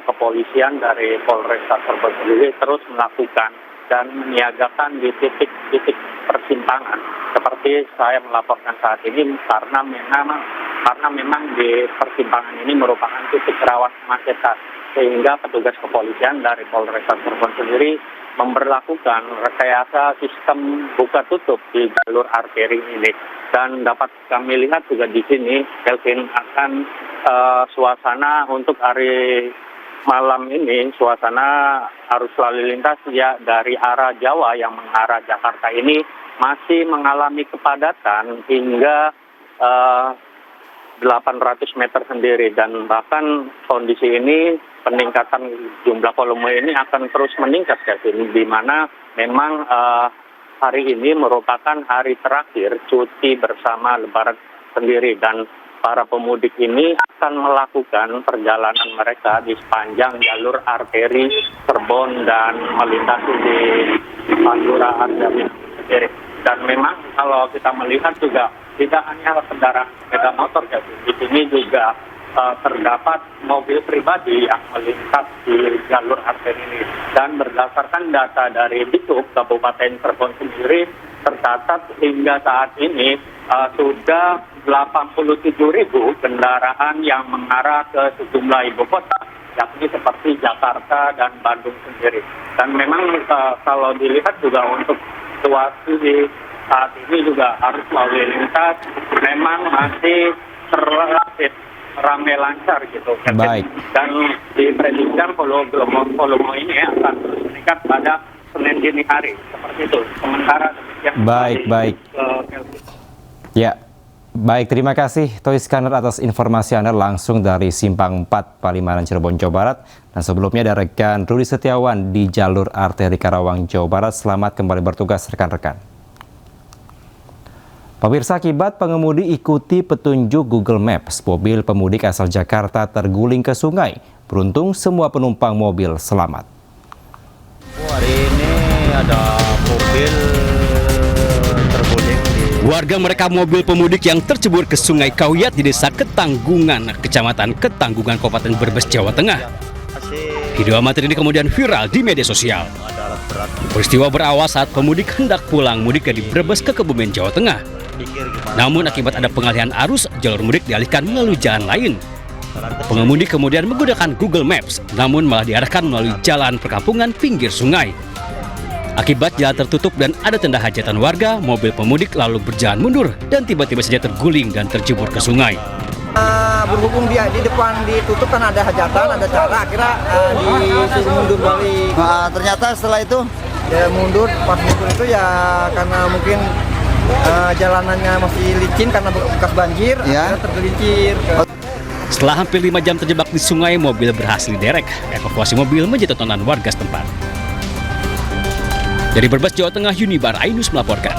Speaker 20: kepolisian dari Polresta Cirebon sendiri terus melakukan dan menyiagakan di titik-titik persimpangan. Seperti saya melaporkan saat ini karena memang di persimpangan ini merupakan titik rawan kemacetan, sehingga petugas kepolisian dari Polresta Cirebon sendiri memberlakukan rekayasa sistem buka tutup di jalur arteri ini. Dan dapat kami lihat juga di sini, Kelvin, akan suasana untuk hari malam ini, suasana arus lalu lintas ya dari arah Jawa yang mengarah Jakarta ini masih mengalami kepadatan hingga 800 meter sendiri, dan bahkan kondisi ini peningkatan jumlah volume ini akan terus meningkat, Kevin, di mana memang hari ini merupakan hari terakhir cuti bersama Lebaran sendiri, dan para pemudik ini akan melakukan perjalanan mereka di sepanjang jalur arteri Cirebon dan melintasi di Pantura Arjuna sendiri. Dan memang kalau kita melihat juga tidak hanya kendaraan sepeda motor, ya, di sini juga terdapat mobil pribadi yang melintas di jalur arteri ini. Dan berdasarkan data dari Dishub Kabupaten Cirebon sendiri, tercatat hingga saat ini sudah 87.000 kendaraan yang mengarah ke sejumlah ibu kota, yakni seperti Jakarta dan Bandung sendiri. Dan memang kalau dilihat juga untuk situasi di saat ini juga arus lalu lintas memang masih terrelatif ramai lancar gitu.
Speaker 1: Baik.
Speaker 20: Dan diprediksikan volume ini akan terus meningkat pada Senin dini hari, seperti itu. Sementara demikian.
Speaker 1: Baik. Ya, baik. Terima kasih Toy Scanner atas informasi Anda langsung dari Simpang 4 Palimanan Cirebon Jawa Barat. Dan sebelumnya ada rekan Rudi Setiawan di jalur arteri Karawang Jawa Barat. Selamat kembali bertugas rekan-rekan. Pemirsa, akibat pengemudi ikuti petunjuk Google Maps, mobil pemudik asal Jakarta terguling ke sungai. Beruntung semua penumpang mobil selamat.
Speaker 21: Hari ini ada mobil terguling. Warga merekam mobil pemudik yang tercebur ke Sungai Kauyat di Desa Ketanggungan, Kecamatan Ketanggungan, Kabupaten Brebes, Jawa Tengah. Video amatir ini kemudian viral di media sosial. Peristiwa berawal saat pemudik hendak pulang mudik dari Brebes ke Kebumen, Jawa Tengah. Namun akibat ada pengalihan arus, jalur mudik dialihkan melalui jalan lain. Pengemudi kemudian menggunakan Google Maps, namun malah diarahkan melalui jalan perkampungan pinggir sungai. Akibat jalan tertutup dan ada tenda hajatan warga, mobil pemudik lalu berjalan mundur dan tiba-tiba saja terguling dan terjebur ke sungai.
Speaker 22: Berhubung dia di depan ditutup kan ada hajatan, ada cara, akhirnya disuruh mundur balik. Ternyata setelah itu ya mundur, pas mundur itu ya karena mungkin jalanannya masih licin karena bekas banjir, ya tergelincir.
Speaker 21: Setelah hampir 5 jam terjebak di sungai, mobil berhasil diderek. Evakuasi mobil menjadi tontonan warga setempat. Dari Brebes, Jawa Tengah, Yunibar Ainus melaporkan.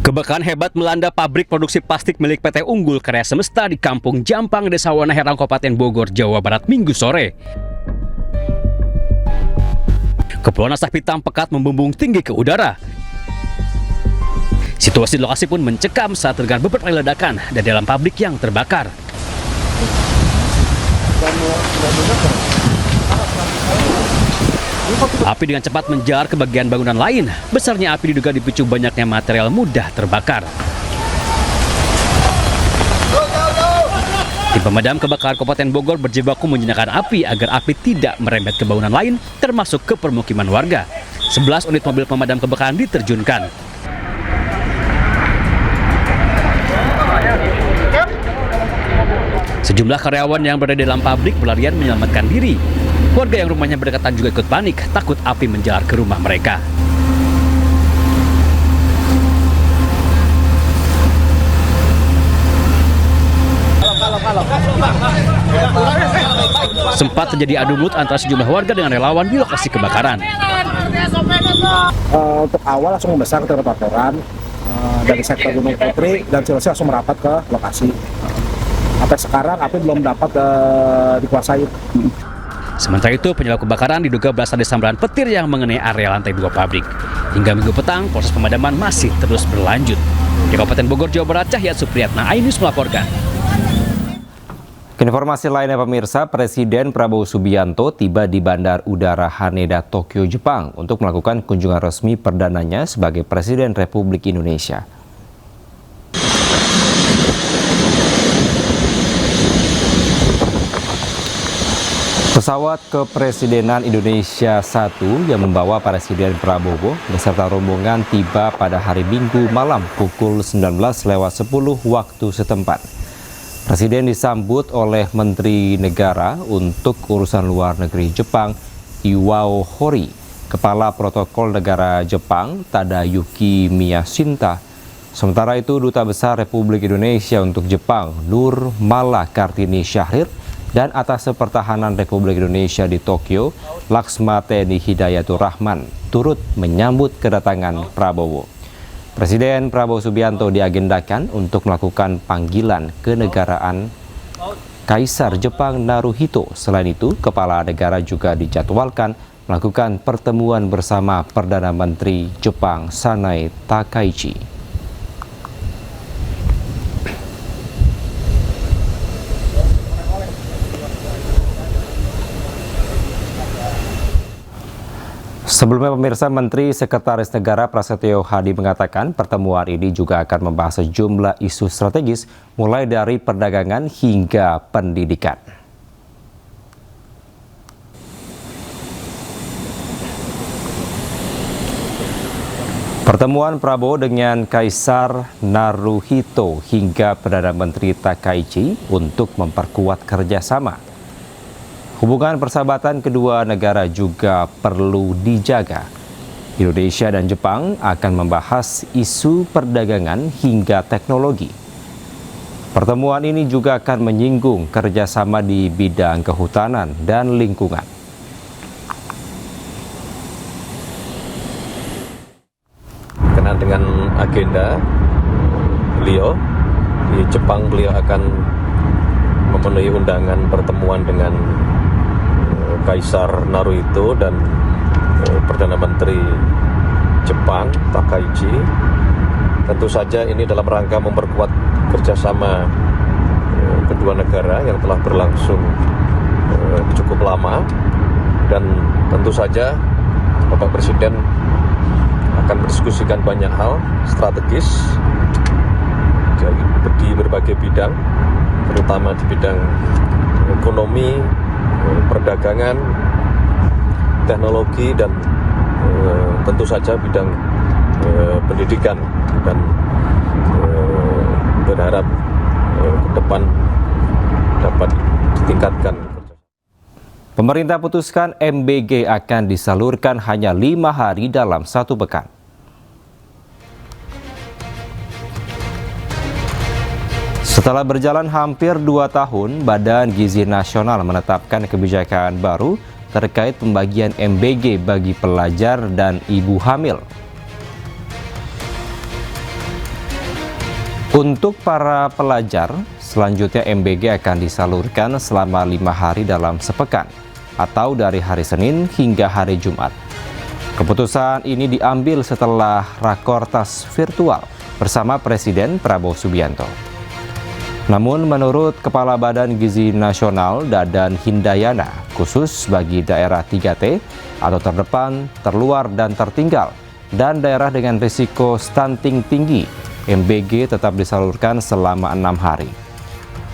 Speaker 21: Kebakaran hebat melanda pabrik produksi plastik milik PT Unggul Karya Semesta di Kampung Jampang, Desa Wanaherang, Kabupaten Bogor, Jawa Barat, Minggu sore. Kepulan asap hitam pekat membumbung tinggi ke udara. Situasi di lokasi pun mencekam saat terdengar beberapa ledakan dari dalam pabrik yang terbakar. Api dengan cepat menjalar ke bagian bangunan lain. Besarnya api diduga dipicu banyaknya material mudah terbakar. Tim pemadam kebakaran Kabupaten Bogor berjibaku menjinakkan api agar api tidak merembet ke bangunan lain, termasuk ke permukiman warga. 11 unit mobil pemadam kebakaran diterjunkan. Sejumlah karyawan yang berada di dalam pabrik berlarian menyelamatkan diri. Warga yang rumahnya berdekatan juga ikut panik, takut api menjalar ke rumah mereka. Sempat terjadi adu mulut antara sejumlah warga dengan relawan di lokasi kebakaran.
Speaker 4: Untuk awal langsung membesar ke laporan dari sektor Gunung Putri dan Cilengsi langsung merapat ke lokasi. Sampai sekarang api belum dapat dikuasai.
Speaker 21: Sementara itu, penyebab kebakaran diduga berasal dari sambaran petir yang mengenai area lantai 2 pabrik. Hingga Minggu petang, proses pemadaman masih terus berlanjut. Di Kabupaten Bogor, Jawa Barat, Cahyat Supriyatna, iNews melaporkan.
Speaker 1: Informasi lainnya pemirsa, Presiden Prabowo Subianto tiba di Bandar Udara Haneda, Tokyo, Jepang untuk melakukan kunjungan resmi perdananya sebagai Presiden Republik Indonesia. Pesawat Kepresidenan Indonesia 1 yang membawa Presiden Prabowo beserta rombongan tiba pada hari Minggu malam pukul 19.10 waktu setempat. Presiden disambut oleh Menteri Negara untuk Urusan Luar Negeri Jepang, Iwao Hori, Kepala Protokol Negara Jepang, Tadayuki Miyashinta. Sementara itu, Duta Besar Republik Indonesia untuk Jepang, Nur Mala Kartini Syahrir, dan Atas Pertahanan Republik Indonesia di Tokyo, Laksmateni Hidayatur Rahman, turut menyambut kedatangan Prabowo. Presiden Prabowo Subianto diagendakan untuk melakukan panggilan kenegaraan Kaisar Jepang Naruhito. Selain itu, Kepala Negara juga dijadwalkan melakukan pertemuan bersama Perdana Menteri Jepang Sanae Takaichi. Sebelumnya pemirsa, Menteri Sekretaris Negara Prasetyo Hadi mengatakan pertemuan ini juga akan membahas sejumlah isu strategis mulai dari perdagangan hingga pendidikan. Pertemuan Prabowo dengan Kaisar Naruhito hingga Perdana Menteri Takaichi untuk memperkuat kerjasama. Hubungan persahabatan kedua negara juga perlu dijaga. Indonesia dan Jepang akan membahas isu perdagangan hingga teknologi. Pertemuan ini juga akan menyinggung kerjasama di bidang kehutanan dan lingkungan.
Speaker 6: Berkenaan dengan agenda beliau, di Jepang beliau akan memenuhi undangan pertemuan dengan Kaisar Naruhito dan Perdana Menteri Jepang Takaichi. Tentu saja ini dalam rangka memperkuat kerjasama kedua negara yang telah berlangsung cukup lama, dan tentu saja Bapak Presiden akan berdiskusikan banyak hal strategis di berbagai bidang, terutama di bidang ekonomi, perdagangan, teknologi, dan tentu saja bidang pendidikan, dan berharap ke depan dapat ditingkatkan.
Speaker 1: Pemerintah putuskan MBG akan disalurkan hanya 5 hari dalam 1 pekan. Setelah berjalan hampir 2 tahun, Badan Gizi Nasional menetapkan kebijakan baru terkait pembagian MBG bagi pelajar dan ibu hamil. Untuk para pelajar, selanjutnya MBG akan disalurkan selama 5 hari dalam sepekan, atau dari hari Senin hingga hari Jumat. Keputusan ini diambil setelah rakortas virtual bersama Presiden Prabowo Subianto. Namun menurut Kepala Badan Gizi Nasional Dadan Hindayana, khusus bagi daerah 3T atau terdepan, terluar, dan tertinggal, dan daerah dengan risiko stunting tinggi, MBG tetap disalurkan selama 6 hari.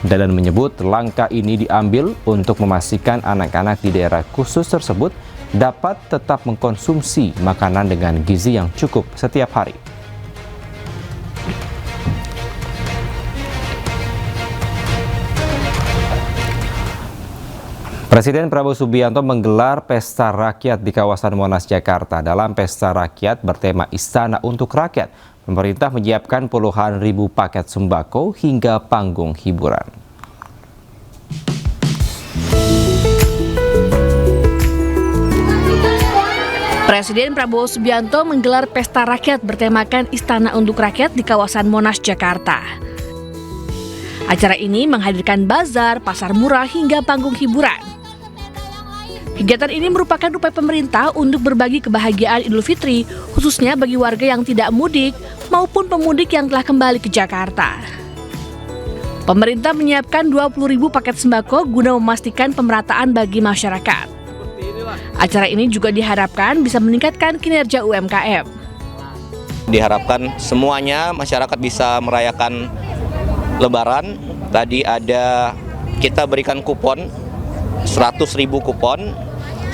Speaker 1: Dadan menyebut langkah ini diambil untuk memastikan anak-anak di daerah khusus tersebut dapat tetap mengkonsumsi makanan dengan gizi yang cukup setiap hari. Presiden Prabowo Subianto menggelar pesta rakyat di kawasan Monas, Jakarta. Dalam pesta rakyat bertema Istana untuk Rakyat, pemerintah menyiapkan puluhan ribu paket sembako hingga panggung hiburan.
Speaker 7: Presiden Prabowo Subianto menggelar pesta rakyat bertemakan Istana untuk Rakyat di kawasan Monas, Jakarta. Acara ini menghadirkan bazar, pasar murah, hingga panggung hiburan. Kegiatan ini merupakan upaya pemerintah untuk berbagi kebahagiaan Idul Fitri, khususnya bagi warga yang tidak mudik maupun pemudik yang telah kembali ke Jakarta. Pemerintah menyiapkan 20.000 paket sembako guna memastikan pemerataan bagi masyarakat. Acara ini juga diharapkan bisa meningkatkan kinerja UMKM.
Speaker 8: Diharapkan semuanya masyarakat bisa merayakan Lebaran. Tadi kita berikan kupon 100.000 kupon,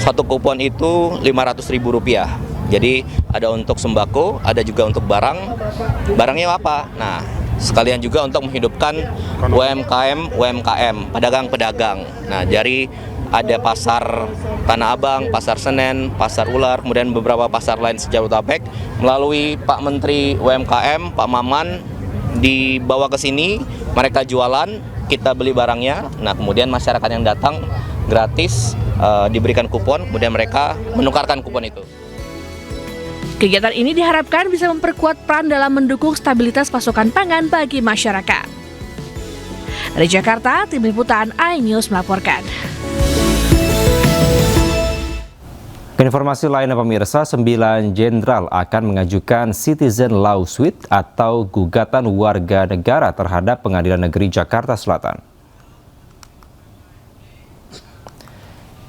Speaker 8: satu kupon itu Rp500.000. Jadi ada untuk sembako, ada juga untuk barang. Barangnya apa? Nah, sekalian juga untuk menghidupkan UMKM, pedagang-pedagang. Nah, dari ada pasar Tanah Abang, pasar Senen, pasar Ular, kemudian beberapa pasar lain se-Jabodetabek. Melalui Pak Menteri UMKM, Pak Maman, dibawa ke sini, mereka jualan, kita beli barangnya. Nah, kemudian masyarakat yang datang gratis diberikan kupon, kemudian mereka menukarkan kupon itu.
Speaker 7: Kegiatan ini diharapkan bisa memperkuat peran dalam mendukung stabilitas pasokan pangan bagi masyarakat. Dari Jakarta, Tim Liputan iNews melaporkan.
Speaker 1: Informasi lainnya pemirsa, 9 jenderal akan mengajukan citizen lawsuit atau gugatan warga negara terhadap Pengadilan Negeri Jakarta Selatan.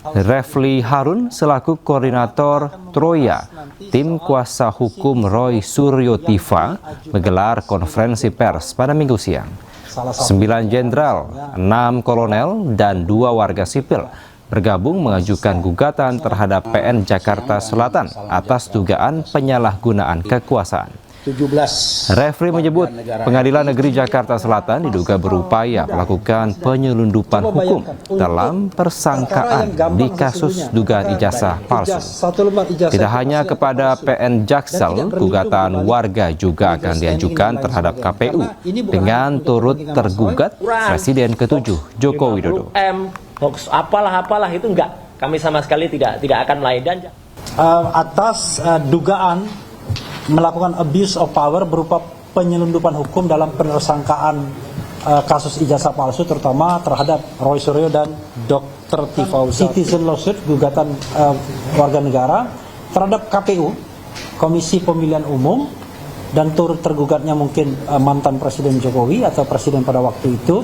Speaker 1: Refli Harun selaku koordinator Troya, tim kuasa hukum Roy Suryo Tiva menggelar konferensi pers pada Minggu siang. 9 jenderal, 6 kolonel, dan 2 warga sipil bergabung mengajukan gugatan terhadap PN Jakarta Selatan atas dugaan penyalahgunaan kekuasaan. Refli menyebut Pengadilan Negeri Jakarta Selatan diduga berupaya melakukan penyelundupan hukum dalam persangkaan di kasus dugaan ijazah palsu. Tidak hanya kepada PN Jaksel, gugatan warga juga akan diajukan terhadap KPU dengan turut tergugat Presiden ke-7 Joko Widodo.
Speaker 23: Hoax apalah itu enggak, kami sama sekali tidak akan melayani.
Speaker 24: Atas dugaan melakukan abuse of power berupa penyelundupan hukum dalam penersangkaan kasus ijazah palsu, terutama terhadap Roy Suryo dan Dr. Tiva. Citizen lawsuit, gugatan warga negara terhadap KPU, Komisi Pemilihan Umum, dan turut tergugatnya mungkin mantan Presiden Jokowi atau Presiden pada waktu itu,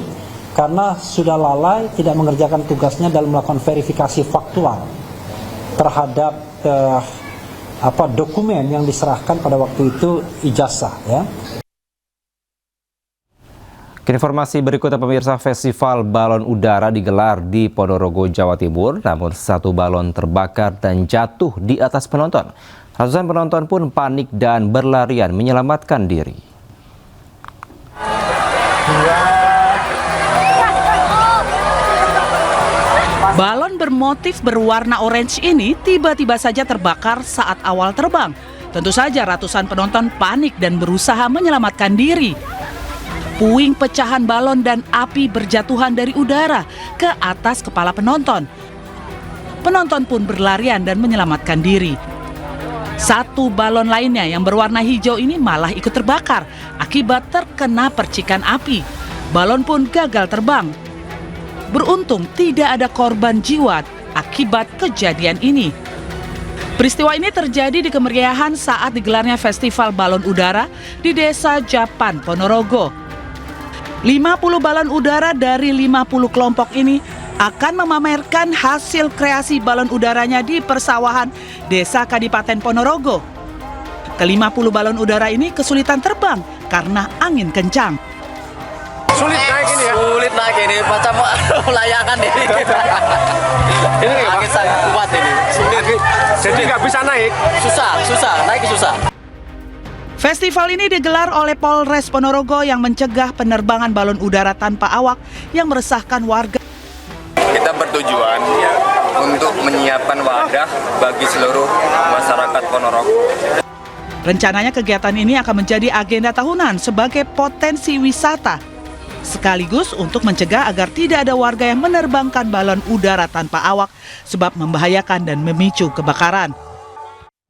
Speaker 24: karena sudah lalai tidak mengerjakan tugasnya dalam melakukan verifikasi faktual terhadap dokumen yang diserahkan pada waktu itu ijazah, ya.
Speaker 1: Informasi berikutnya pemirsa, festival balon udara digelar di Ponorogo, Jawa Timur, namun satu balon terbakar dan jatuh di atas penonton. Ratusan penonton pun panik dan berlarian menyelamatkan diri.
Speaker 25: Balon bermotif berwarna orange ini tiba-tiba saja terbakar saat awal terbang. Tentu saja ratusan penonton panik dan berusaha menyelamatkan diri. Puing pecahan balon dan api berjatuhan dari udara ke atas kepala penonton. Penonton pun berlarian dan menyelamatkan diri. Satu balon lainnya yang berwarna hijau ini malah ikut terbakar akibat terkena percikan api. Balon pun gagal terbang. Beruntung tidak ada korban jiwa akibat kejadian ini. Peristiwa ini terjadi di kemeriahan saat digelarnya festival balon udara di Desa Japan, Ponorogo. 50 balon udara dari 50 kelompok ini akan memamerkan hasil kreasi balon udaranya di persawahan Desa Kadipaten Ponorogo. Ke-50 balon udara ini kesulitan terbang karena angin kencang.
Speaker 26: Sulit naik ini ya? Sulit
Speaker 2: naik ini macam melayakan diri kita. Ini angin sangat kuat ini.
Speaker 5: Jadi nggak bisa naik?
Speaker 2: Susah, naik susah.
Speaker 25: Festival ini digelar oleh Polres Ponorogo yang mencegah penerbangan balon udara tanpa awak yang meresahkan warga.
Speaker 9: Kita bertujuan untuk menyiapkan wadah bagi seluruh masyarakat Ponorogo.
Speaker 25: Rencananya kegiatan ini akan menjadi agenda tahunan sebagai potensi wisata, sekaligus untuk mencegah agar tidak ada warga yang menerbangkan balon udara tanpa awak sebab membahayakan dan memicu kebakaran.